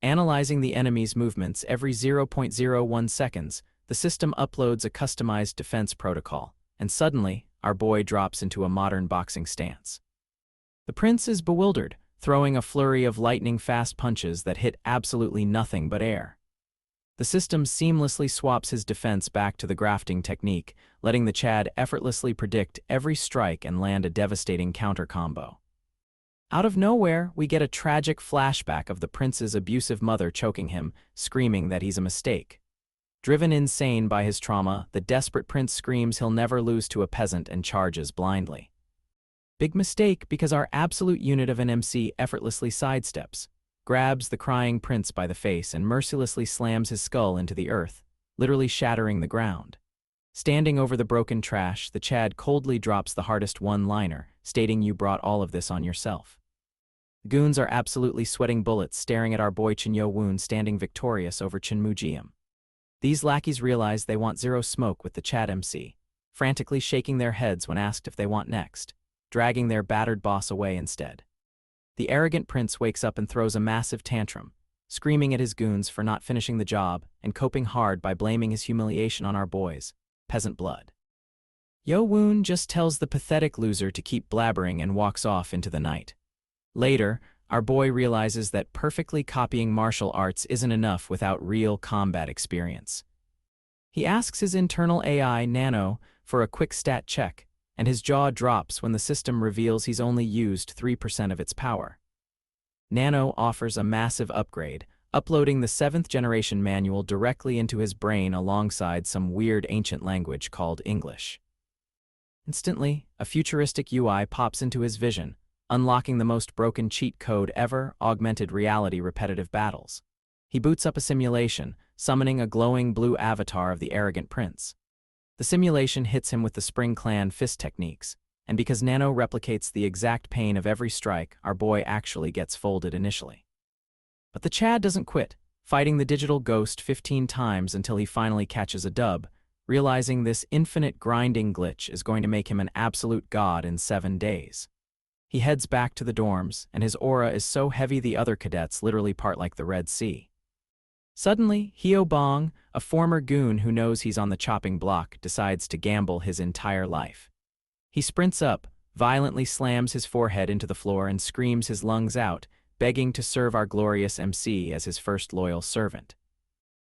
Analyzing the enemy's movements every 0.01 seconds, the system uploads a customized defense protocol, and suddenly, our boy drops into a modern boxing stance. The prince is bewildered, throwing a flurry of lightning-fast punches that hit absolutely nothing but air. The system seamlessly swaps his defense back to the grafting technique, letting the Chad effortlessly predict every strike and land a devastating counter combo. Out of nowhere, we get a tragic flashback of the prince's abusive mother choking him, screaming that he's a mistake. Driven insane by his trauma, the desperate prince screams he'll never lose to a peasant and charges blindly. Big mistake because our absolute unit of an MC effortlessly sidesteps, grabs the crying prince by the face and mercilessly slams his skull into the earth, literally shattering the ground. Standing over the broken trash, the Chad coldly drops the hardest one-liner, stating you brought all of this on yourself. The goons are absolutely sweating bullets, staring at our boy Yo Woon standing victorious over Mu Jiam. These lackeys realize they want zero smoke with the Chad MC, frantically shaking their heads when asked if they want next, dragging their battered boss away instead. The arrogant prince wakes up and throws a massive tantrum, screaming at his goons for not finishing the job and coping hard by blaming his humiliation on our boys, peasant blood. Yo Woon just tells the pathetic loser to keep blabbering and walks off into the night. Later, our boy realizes that perfectly copying martial arts isn't enough without real combat experience. He asks his internal AI, Nano, for a quick stat check, and his jaw drops when the system reveals he's only used 3% of its power. Nano offers a massive upgrade, uploading the 7th-generation manual directly into his brain alongside some weird ancient language called English. Instantly, a futuristic UI pops into his vision, unlocking the most broken cheat code ever, augmented reality repetitive battles. He boots up a simulation, summoning a glowing blue avatar of the arrogant prince. The simulation hits him with the Spring Clan fist techniques, and because Nano replicates the exact pain of every strike, our boy actually gets folded initially. But the Chad doesn't quit, fighting the digital ghost 15 times until he finally catches a dub, realizing this infinite grinding glitch is going to make him an absolute god in 7 days. He heads back to the dorms, and his aura is so heavy the other cadets literally part like the Red Sea. Suddenly, Hyo Bong, a former goon who knows he's on the chopping block, decides to gamble his entire life. He sprints up, violently slams his forehead into the floor and screams his lungs out, begging to serve our glorious MC as his first loyal servant.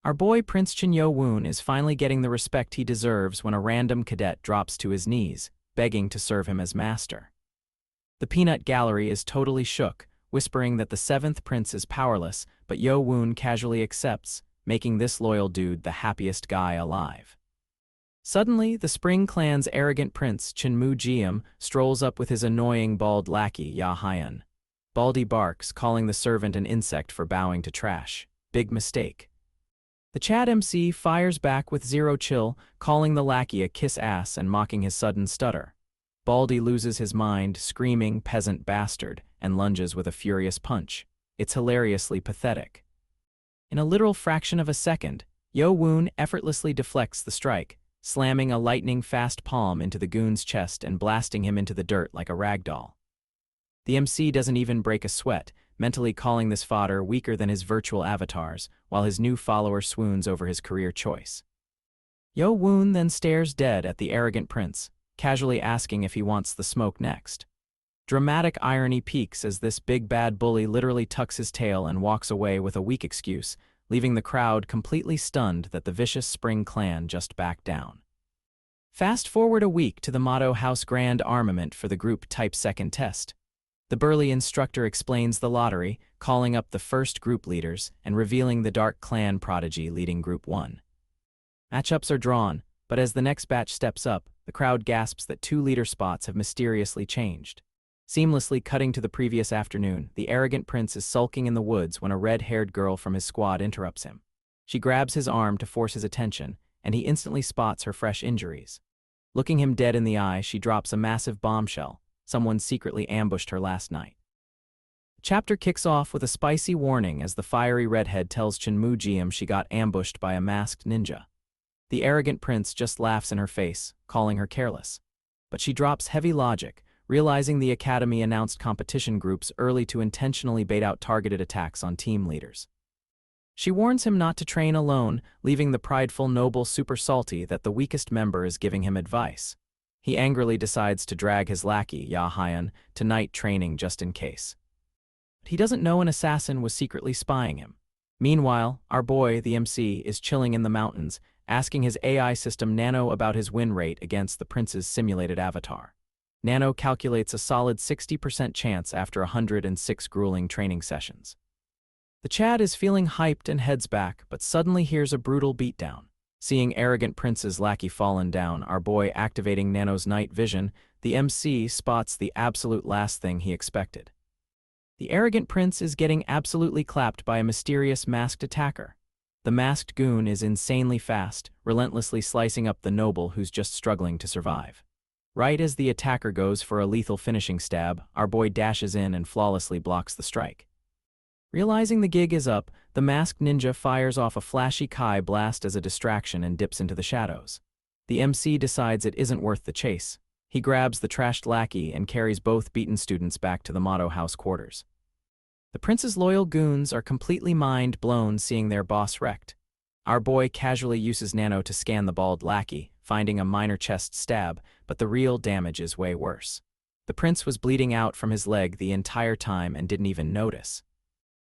Our boy Prince Yo Woon is finally getting the respect he deserves when a random cadet drops to his knees, begging to serve him as master. The peanut gallery is totally shook, whispering that the seventh prince is powerless, but Yo Woon casually accepts, making this loyal dude the happiest guy alive. Suddenly, the Spring Clan's arrogant prince, Chinmu Jiam, strolls up with his annoying bald lackey, Ya Hyun. Baldy barks, calling the servant an insect for bowing to trash. Big mistake. The Chad MC fires back with zero chill, calling the lackey a kiss ass and mocking his sudden stutter. Baldy loses his mind, screaming peasant bastard, and lunges with a furious punch. It's hilariously pathetic. In a literal fraction of a second, Yo Woon effortlessly deflects the strike, slamming a lightning-fast palm into the goon's chest and blasting him into the dirt like a ragdoll. The MC doesn't even break a sweat, mentally calling this fodder weaker than his virtual avatars, while his new follower swoons over his career choice. Yo Woon then stares dead at the arrogant prince, casually asking if he wants the smoke next. Dramatic irony peaks as this big bad bully literally tucks his tail and walks away with a weak excuse, leaving the crowd completely stunned that the vicious Spring Clan just backed down. Fast forward a week to the Motto House Grand Armament for the Group Type Second Test. The burly instructor explains the lottery, calling up the first group leaders and revealing the Dark Clan prodigy leading Group 1. Matchups are drawn, but as the next batch steps up, the crowd gasps that 2 leader spots have mysteriously changed. Seamlessly cutting to the previous afternoon, the arrogant prince is sulking in the woods when a red-haired girl from his squad interrupts him. She grabs his arm to force his attention, and he instantly spots her fresh injuries. Looking him dead in the eye, she drops a massive bombshell. Someone secretly ambushed her last night. The chapter kicks off with a spicy warning as the fiery redhead tells Chinmu Jiam she got ambushed by a masked ninja. The arrogant prince just laughs in her face, calling her careless. But she drops heavy logic, realizing the academy announced competition groups early to intentionally bait out targeted attacks on team leaders. She warns him not to train alone, leaving the prideful noble super salty that the weakest member is giving him advice. He angrily decides to drag his lackey, Ya Hyun, to night training just in case. But he doesn't know an assassin was secretly spying him. Meanwhile, our boy, the MC, is chilling in the mountains, asking his AI system Nano about his win rate against the prince's simulated avatar. Nano calculates a solid 60% chance after 106 grueling training sessions. The Chad is feeling hyped and heads back, but suddenly hears a brutal beatdown. Seeing arrogant prince's lackey fallen down, our boy activating Nano's night vision, the MC spots the absolute last thing he expected. The arrogant prince is getting absolutely clapped by a mysterious masked attacker. The masked goon is insanely fast, relentlessly slicing up the noble who's just struggling to survive. Right as the attacker goes for a lethal finishing stab, our boy dashes in and flawlessly blocks the strike. Realizing the gig is up, the masked ninja fires off a flashy Kai blast as a distraction and dips into the shadows. The MC decides it isn't worth the chase. He grabs the trashed lackey and carries both beaten students back to the Motto House quarters. The prince's loyal goons are completely mind-blown seeing their boss wrecked. Our boy casually uses Nano to scan the bald lackey, finding a minor chest stab, but the real damage is way worse. The prince was bleeding out from his leg the entire time and didn't even notice.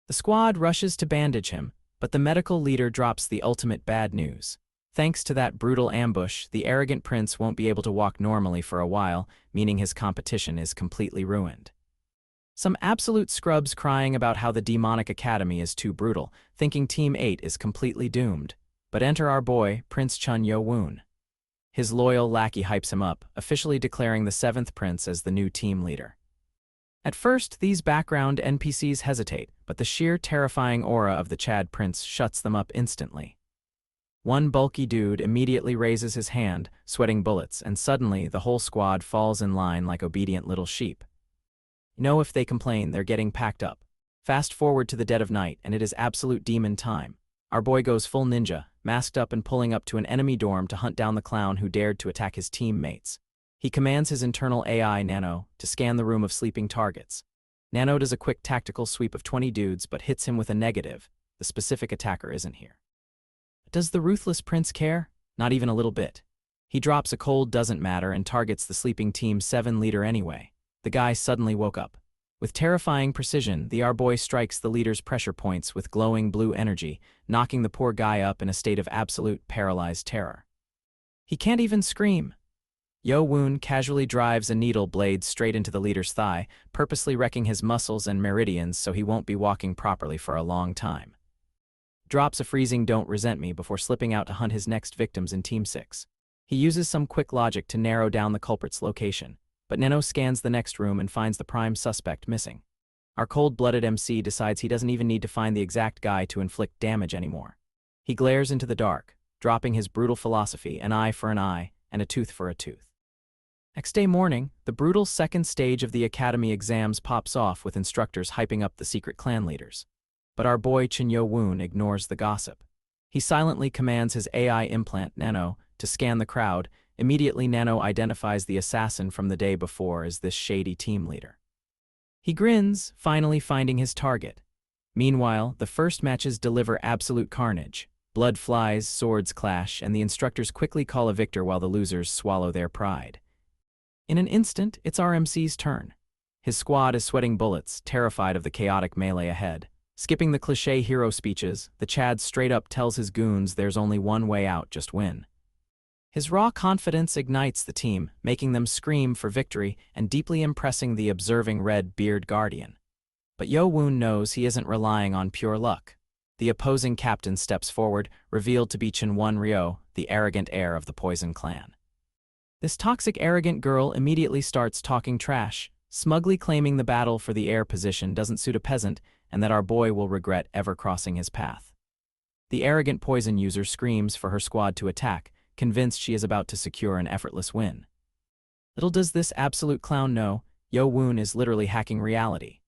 The squad rushes to bandage him, but the medical leader drops the ultimate bad news. Thanks to that brutal ambush, the arrogant prince won't be able to walk normally for a while, meaning his competition is completely ruined. Some absolute scrubs crying about how the demonic academy is too brutal, thinking Team 8 is completely doomed. But enter our boy, Prince Chun Yo Woon. His loyal lackey hypes him up, officially declaring the 7th prince as the new team leader. At first, these background NPCs hesitate, but the sheer terrifying aura of the Chad prince shuts them up instantly. One bulky dude immediately raises his hand, sweating bullets, and suddenly the whole squad falls in line like obedient little sheep. If they complain, they're getting packed up. Fast forward to the dead of night, and it is absolute demon time. Our boy goes full ninja, masked up and pulling up to an enemy dorm to hunt down the clown who dared to attack his teammates. He commands his internal AI, Nano, to scan the room of sleeping targets. Nano does a quick tactical sweep of 20 dudes but hits him with a negative. The specific attacker isn't here. Does the ruthless prince care? Not even a little bit. He drops a cold doesn't matter and targets the sleeping Team 7 leader anyway. The guy suddenly woke up. With terrifying precision, the our boy strikes the leader's pressure points with glowing blue energy, knocking the poor guy up in a state of absolute paralyzed terror. He can't even scream. Yo-woon casually drives a needle blade straight into the leader's thigh, purposely wrecking his muscles and meridians so he won't be walking properly for a long time. Drops a freezing "don't resent me" before slipping out to hunt his next victims in Team 6. He uses some quick logic to narrow down the culprit's location, but Neno scans the next room and finds the prime suspect missing. Our cold-blooded MC decides he doesn't even need to find the exact guy to inflict damage anymore. He glares into the dark, dropping his brutal philosophy, an eye for an eye and a tooth for a tooth. Next day morning, the brutal second stage of the academy exams pops off with instructors hyping up the secret clan leaders. But our boy Chin Yo-woon ignores the gossip. He silently commands his AI implant, Nano, to scan the crowd. Immediately, Nano identifies the assassin from the day before as this shady team leader. He grins, finally finding his target. Meanwhile, the first matches deliver absolute carnage. Blood flies, swords clash, and the instructors quickly call a victor while the losers swallow their pride. In an instant, it's our MC's turn. His squad is sweating bullets, terrified of the chaotic melee ahead. Skipping the cliché hero speeches, the Chad straight up tells his goons there's only one way out: just win. His raw confidence ignites the team, making them scream for victory and deeply impressing the observing red-beard guardian. But Yo-woon knows he isn't relying on pure luck. The opposing captain steps forward, revealed to be Chin-won Ryo, the arrogant heir of the Poison Clan. This toxic, arrogant girl immediately starts talking trash, smugly claiming the battle for the heir position doesn't suit a peasant and that our boy will regret ever crossing his path. The arrogant poison user screams for her squad to attack, convinced she is about to secure an effortless win. Little does this absolute clown know, Yo-woon is literally hacking reality.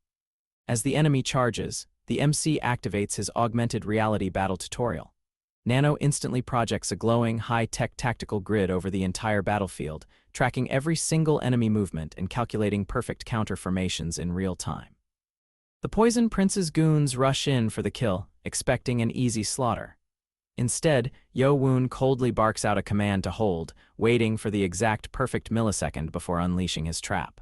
As the enemy charges, the MC activates his augmented reality battle tutorial. Nano instantly projects a glowing, high-tech tactical grid over the entire battlefield, tracking every single enemy movement and calculating perfect counter formations in real time. The Poison Prince's goons rush in for the kill, expecting an easy slaughter. Instead, Yo-woon coldly barks out a command to hold, waiting for the exact perfect millisecond before unleashing his trap.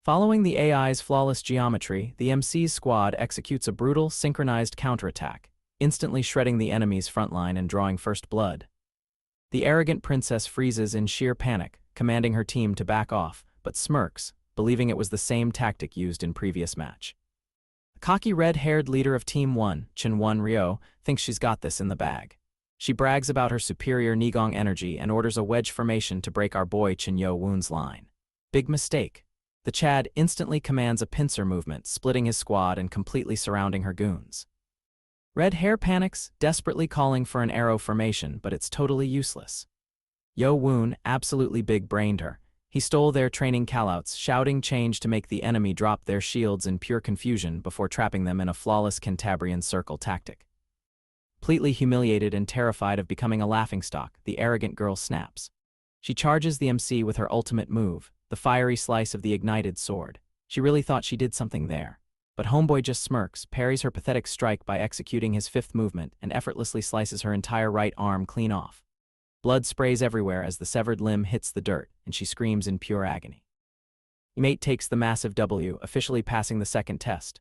Following the AI's flawless geometry, the MC's squad executes a brutal, synchronized counterattack, instantly shredding the enemy's front line and drawing first blood. The arrogant princess freezes in sheer panic, commanding her team to back off, but smirks, believing it was the same tactic used in previous match. The cocky red-haired leader of Team 1, Chin-won Ryo, thinks she's got this in the bag. She brags about her superior Nigong energy and orders a wedge formation to break our boy Chin Yo-woon's line. Big mistake. The Chad instantly commands a pincer movement, splitting his squad and completely surrounding her goons. Red Hair panics, desperately calling for an arrow formation, but it's totally useless. Yo-woon absolutely big-brained her. He stole their training callouts, shouting change to make the enemy drop their shields in pure confusion before trapping them in a flawless Cantabrian circle tactic. Completely humiliated and terrified of becoming a laughingstock, the arrogant girl snaps. She charges the MC with her ultimate move, the fiery slice of the ignited sword. She really thought she did something there. But homeboy just smirks, parries her pathetic strike by executing his fifth movement, and effortlessly slices her entire right arm clean off. Blood sprays everywhere as the severed limb hits the dirt, and she screams in pure agony. Mate takes the massive W, officially passing the second test.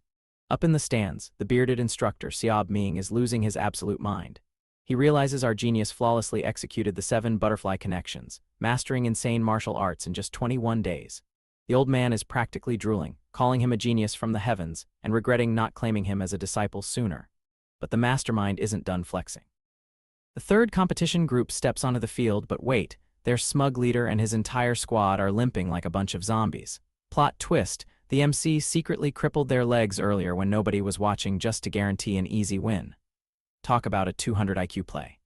Up in the stands, the bearded instructor, Seob Ming, is losing his absolute mind. He realizes our genius flawlessly executed the 7 butterfly connections, mastering insane martial arts in just 21 days. The old man is practically drooling, calling him a genius from the heavens, and regretting not claiming him as a disciple sooner. But the mastermind isn't done flexing. The third competition group steps onto the field, but wait, their smug leader and his entire squad are limping like a bunch of zombies. Plot twist, the MC secretly crippled their legs earlier when nobody was watching just to guarantee an easy win. Talk about a 200 IQ play.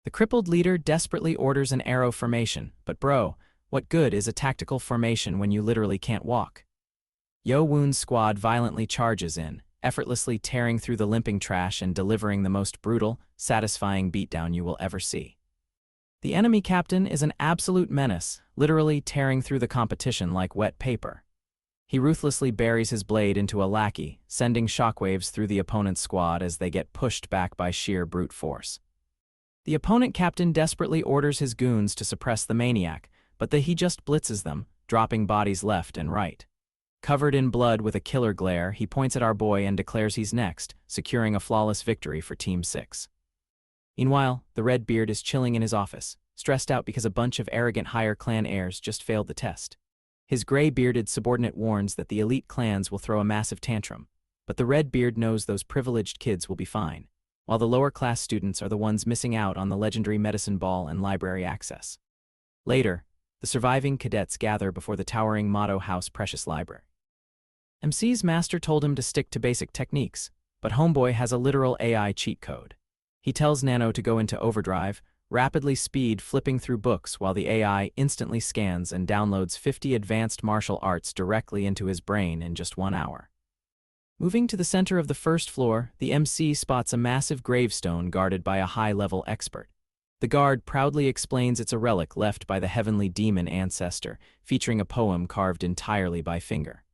The crippled leader desperately orders an arrow formation, but bro, what good is a tactical formation when you literally can't walk? Yo-woon's squad violently charges in, effortlessly tearing through the limping trash and delivering the most brutal, satisfying beatdown you will ever see. The enemy captain is an absolute menace, literally tearing through the competition like wet paper. He ruthlessly buries his blade into a lackey, sending shockwaves through the opponent's squad as they get pushed back by sheer brute force. The opponent captain desperately orders his goons to suppress the maniac, but he just blitzes them, dropping bodies left and right. Covered in blood with a killer glare, he points at our boy and declares he's next, securing a flawless victory for Team 6. Meanwhile, the Red Beard is chilling in his office, stressed out because a bunch of arrogant higher clan heirs just failed the test. His gray-bearded subordinate warns that the elite clans will throw a massive tantrum, but the red beard knows those privileged kids will be fine, while the lower-class students are the ones missing out on the legendary medicine ball and library access. Later, the surviving cadets gather before the towering Motto House Precious Library. MC's master told him to stick to basic techniques, but Homeboy has a literal AI cheat code. He tells Nano to go into overdrive, rapidly flipping through books while the AI instantly scans and downloads 50 advanced martial arts directly into his brain in just 1 hour. Moving to the center of the first floor, the MC spots a massive gravestone guarded by a high-level expert. The guard proudly explains it's a relic left by the heavenly demon ancestor, featuring a poem carved entirely by finger.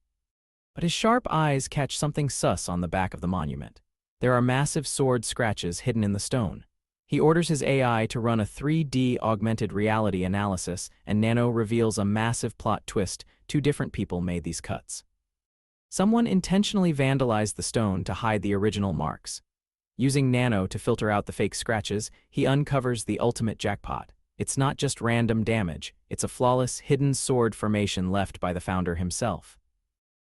But his sharp eyes catch something sus on the back of the monument. There are massive sword scratches hidden in the stone. He orders his AI to run a 3D augmented reality analysis, and Nano reveals a massive plot twist: 2 different people made these cuts. Someone intentionally vandalized the stone to hide the original marks. Using Nano to filter out the fake scratches, he uncovers the ultimate jackpot. It's not just random damage, it's a flawless, hidden sword formation left by the founder himself.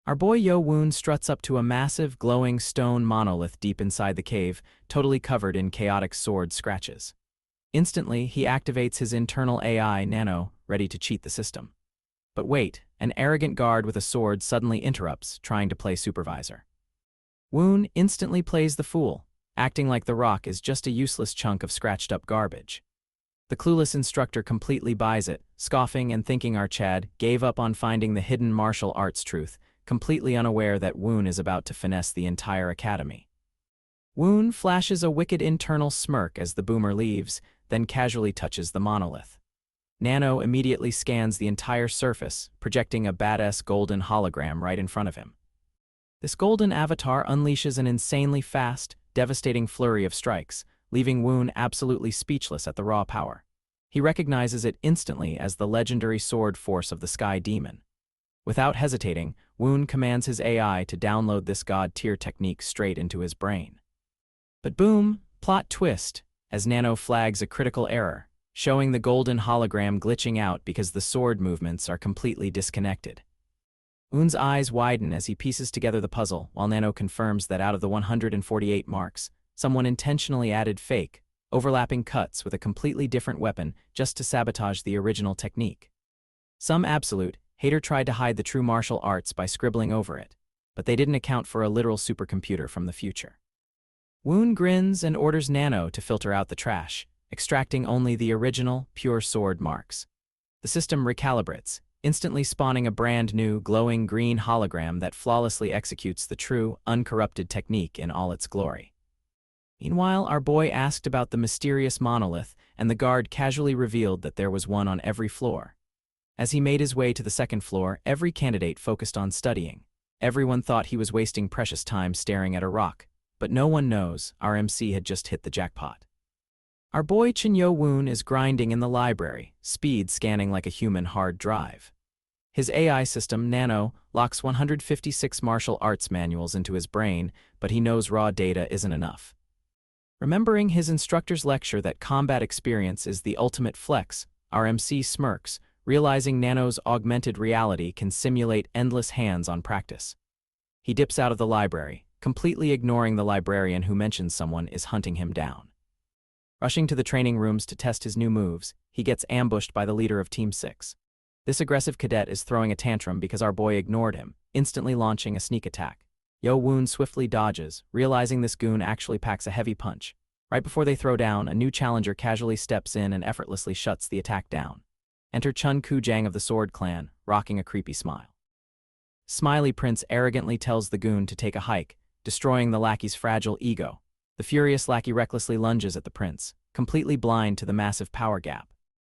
Our boy Yo Woon struts up to a massive, glowing stone monolith deep inside the cave, totally covered in chaotic sword scratches. Instantly, he activates his internal AI, Nano, ready to cheat the system. But wait, an arrogant guard with a sword suddenly interrupts, trying to play supervisor. Woon instantly plays the fool, acting like the rock is just a useless chunk of scratched-up garbage. The clueless instructor completely buys it, scoffing and thinking our Chad gave up on finding the hidden martial arts truth, completely unaware that Woon is about to finesse the entire academy. Woon flashes a wicked internal smirk as the boomer leaves, then casually touches the monolith. Nano immediately scans the entire surface, projecting a badass golden hologram right in front of him. This golden avatar unleashes an insanely fast, devastating flurry of strikes, leaving Woon absolutely speechless at the raw power. He recognizes it instantly as the legendary sword force of the Sky Demon. Without hesitating, Woon commands his AI to download this god-tier technique straight into his brain. But boom, plot twist, as Nano flags a critical error, showing the golden hologram glitching out because the sword movements are completely disconnected. Woon's eyes widen as he pieces together the puzzle, while Nano confirms that out of the 148 marks, someone intentionally added fake, overlapping cuts with a completely different weapon just to sabotage the original technique. Some absolute hater tried to hide the true martial arts by scribbling over it, but they didn't account for a literal supercomputer from the future. Woon grins and orders Nano to filter out the trash, extracting only the original, pure sword marks. The system recalibrates, instantly spawning a brand new, glowing green hologram that flawlessly executes the true, uncorrupted technique in all its glory. Meanwhile, our boy asked about the mysterious monolith, and the guard casually revealed that there was one on every floor. As he made his way to the second floor, every candidate focused on studying. Everyone thought he was wasting precious time staring at a rock, but no one knows our MC had just hit the jackpot. Our boy Yo Woon is grinding in the library, speed scanning like a human hard drive. His AI system, Nano, locks 156 martial arts manuals into his brain, but he knows raw data isn't enough. Remembering his instructor's lecture that combat experience is the ultimate flex, our MC smirks, realizing Nano's augmented reality can simulate endless hands-on practice. He dips out of the library, completely ignoring the librarian who mentions someone is hunting him down. Rushing to the training rooms to test his new moves, he gets ambushed by the leader of Team 6. This aggressive cadet is throwing a tantrum because our boy ignored him, instantly launching a sneak attack. Yo Woon swiftly dodges, realizing this goon actually packs a heavy punch. Right before they throw down, a new challenger casually steps in and effortlessly shuts the attack down. Enter Chun Kujang of the Sword Clan, rocking a creepy smile. Smiley Prince arrogantly tells the goon to take a hike, destroying the lackey's fragile ego. The furious lackey recklessly lunges at the prince, completely blind to the massive power gap.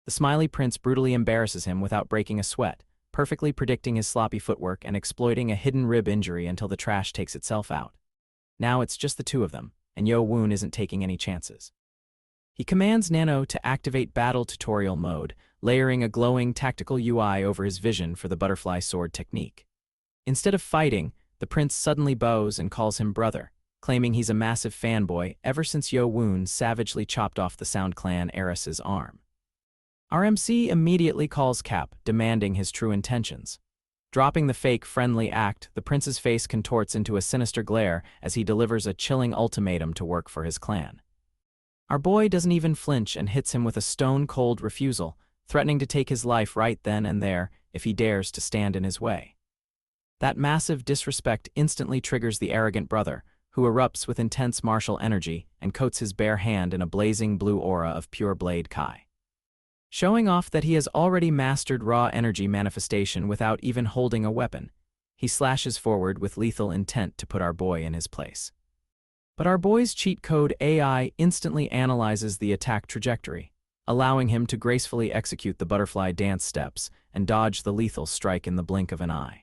The Smiley Prince brutally embarrasses him without breaking a sweat, perfectly predicting his sloppy footwork and exploiting a hidden rib injury until the trash takes itself out. Now it's just the two of them, and Yo Woon isn't taking any chances. He commands Nano to activate battle tutorial mode, layering a glowing tactical UI over his vision for the butterfly sword technique. Instead of fighting, the prince suddenly bows and calls him brother, claiming he's a massive fanboy ever since Yo Woon savagely chopped off the Sound Clan heiress's arm. Our MC immediately calls Cap, demanding his true intentions. Dropping the fake friendly act, the prince's face contorts into a sinister glare as he delivers a chilling ultimatum to work for his clan. Our boy doesn't even flinch and hits him with a stone-cold refusal, threatening to take his life right then and there if he dares to stand in his way. That massive disrespect instantly triggers the arrogant brother, who erupts with intense martial energy and coats his bare hand in a blazing blue aura of pure blade Kai. Showing off that he has already mastered raw energy manifestation without even holding a weapon, he slashes forward with lethal intent to put our boy in his place. But our boy's cheat code AI instantly analyzes the attack trajectory, allowing him to gracefully execute the butterfly dance steps and dodge the lethal strike in the blink of an eye.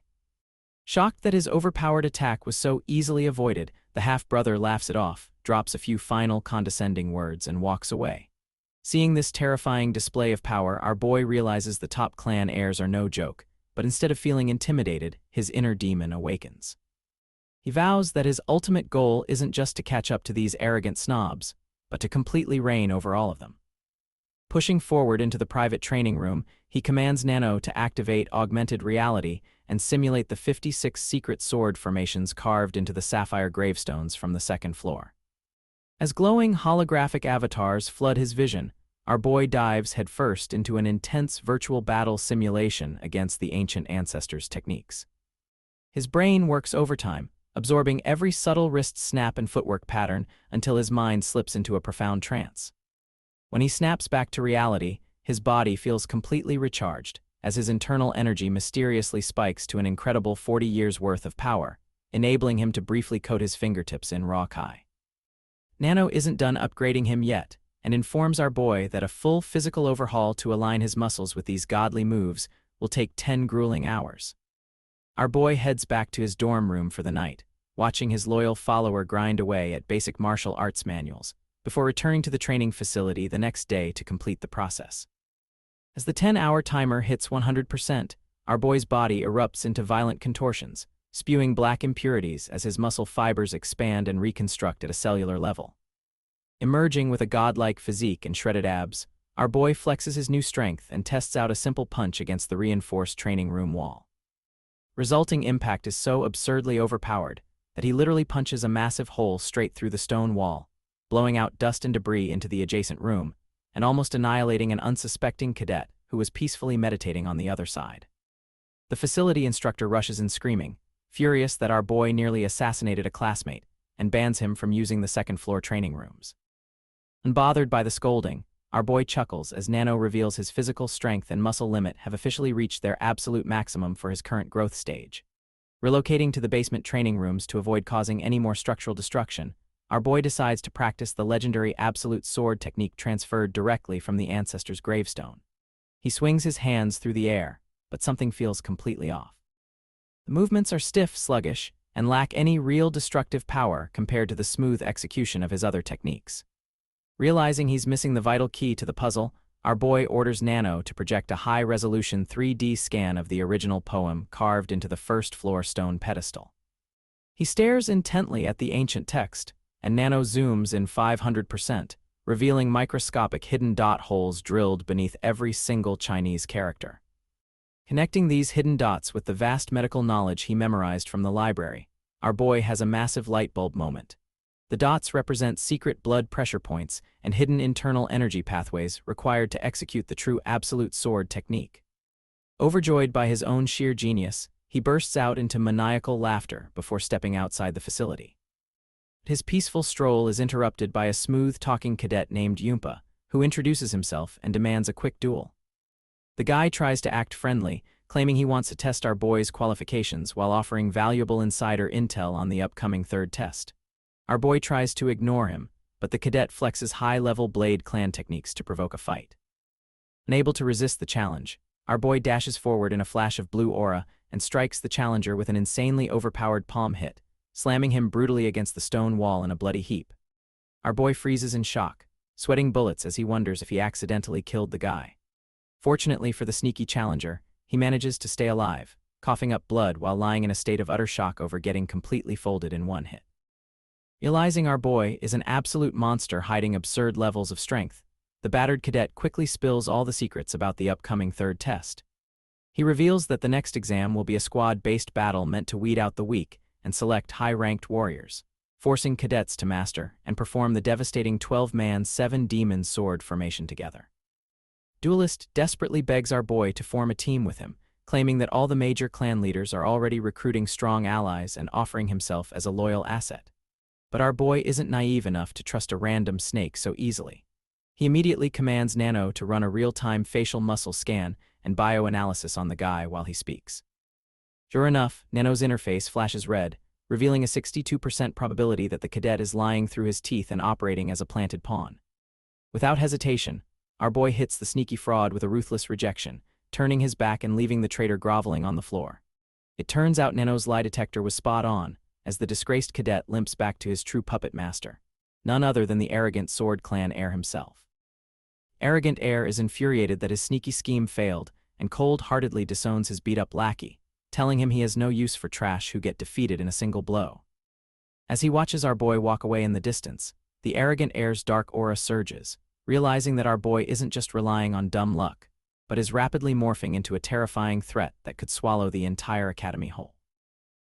Shocked that his overpowered attack was so easily avoided, the half-brother laughs it off, drops a few final condescending words, and walks away. Seeing this terrifying display of power, our boy realizes the top clan heirs are no joke, but instead of feeling intimidated, his inner demon awakens. He vows that his ultimate goal isn't just to catch up to these arrogant snobs, but to completely reign over all of them. Pushing forward into the private training room, he commands Nano to activate augmented reality and simulate the 56 secret sword formations carved into the sapphire gravestones from the second floor. As glowing holographic avatars flood his vision, our boy dives headfirst into an intense virtual battle simulation against the ancient ancestors' techniques. His brain works overtime, absorbing every subtle wrist snap and footwork pattern until his mind slips into a profound trance. When he snaps back to reality, his body feels completely recharged, as his internal energy mysteriously spikes to an incredible 40 years' worth of power, enabling him to briefly coat his fingertips in raw Kai. Nano isn't done upgrading him yet, and informs our boy that a full physical overhaul to align his muscles with these godly moves will take 10 grueling hours. Our boy heads back to his dorm room for the night, watching his loyal follower grind away at basic martial arts manuals, before returning to the training facility the next day to complete the process. As the 10-hour timer hits 100%, our boy's body erupts into violent contortions, spewing black impurities as his muscle fibers expand and reconstruct at a cellular level. Emerging with a godlike physique and shredded abs, our boy flexes his new strength and tests out a simple punch against the reinforced training room wall. Resulting impact is so absurdly overpowered that he literally punches a massive hole straight through the stone wall, blowing out dust and debris into the adjacent room, and almost annihilating an unsuspecting cadet who was peacefully meditating on the other side. The facility instructor rushes in screaming, furious that our boy nearly assassinated a classmate, and bans him from using the second-floor training rooms. Unbothered by the scolding, our boy chuckles as Nano reveals his physical strength and muscle limit have officially reached their absolute maximum for his current growth stage. Relocating to the basement training rooms to avoid causing any more structural destruction, our boy decides to practice the legendary absolute sword technique transferred directly from the ancestor's gravestone. He swings his hands through the air, but something feels completely off. The movements are stiff, sluggish, and lack any real destructive power compared to the smooth execution of his other techniques. Realizing he's missing the vital key to the puzzle, our boy orders Nano to project a high-resolution 3D scan of the original poem carved into the first-floor stone pedestal. He stares intently at the ancient text, and Nano zooms in 500%, revealing microscopic hidden dot holes drilled beneath every single Chinese character. Connecting these hidden dots with the vast medical knowledge he memorized from the library, our boy has a massive light bulb moment. The dots represent secret blood pressure points and hidden internal energy pathways required to execute the true absolute sword technique. Overjoyed by his own sheer genius, he bursts out into maniacal laughter before stepping outside the facility. His peaceful stroll is interrupted by a smooth-talking cadet named Yumpa, who introduces himself and demands a quick duel. The guy tries to act friendly, claiming he wants to test our boy's qualifications while offering valuable insider intel on the upcoming third test. Our boy tries to ignore him, but the cadet flexes high-level blade clan techniques to provoke a fight. Unable to resist the challenge, our boy dashes forward in a flash of blue aura and strikes the challenger with an insanely overpowered palm hit, slamming him brutally against the stone wall in a bloody heap. Our boy freezes in shock, sweating bullets as he wonders if he accidentally killed the guy. Fortunately for the sneaky challenger, he manages to stay alive, coughing up blood while lying in a state of utter shock over getting completely folded in one hit. Realizing our boy is an absolute monster hiding absurd levels of strength, the battered cadet quickly spills all the secrets about the upcoming third test. He reveals that the next exam will be a squad-based battle meant to weed out the weak and select high-ranked warriors, forcing cadets to master and perform the devastating 12-man 7-demon sword formation together. Duelist desperately begs our boy to form a team with him, claiming that all the major clan leaders are already recruiting strong allies and offering himself as a loyal asset. But our boy isn't naive enough to trust a random snake so easily. He immediately commands Nano to run a real-time facial muscle scan and bioanalysis on the guy while he speaks. Sure enough, Nano's interface flashes red, revealing a 62% probability that the cadet is lying through his teeth and operating as a planted pawn. Without hesitation, our boy hits the sneaky fraud with a ruthless rejection, turning his back and leaving the traitor groveling on the floor. It turns out Nano's lie detector was spot on, as the disgraced cadet limps back to his true puppet master, none other than the arrogant Sword Clan heir himself. Arrogant heir is infuriated that his sneaky scheme failed and cold-heartedly disowns his beat-up lackey, telling him he has no use for trash who get defeated in a single blow. As he watches our boy walk away in the distance, the arrogant heir's dark aura surges, realizing that our boy isn't just relying on dumb luck, but is rapidly morphing into a terrifying threat that could swallow the entire academy whole.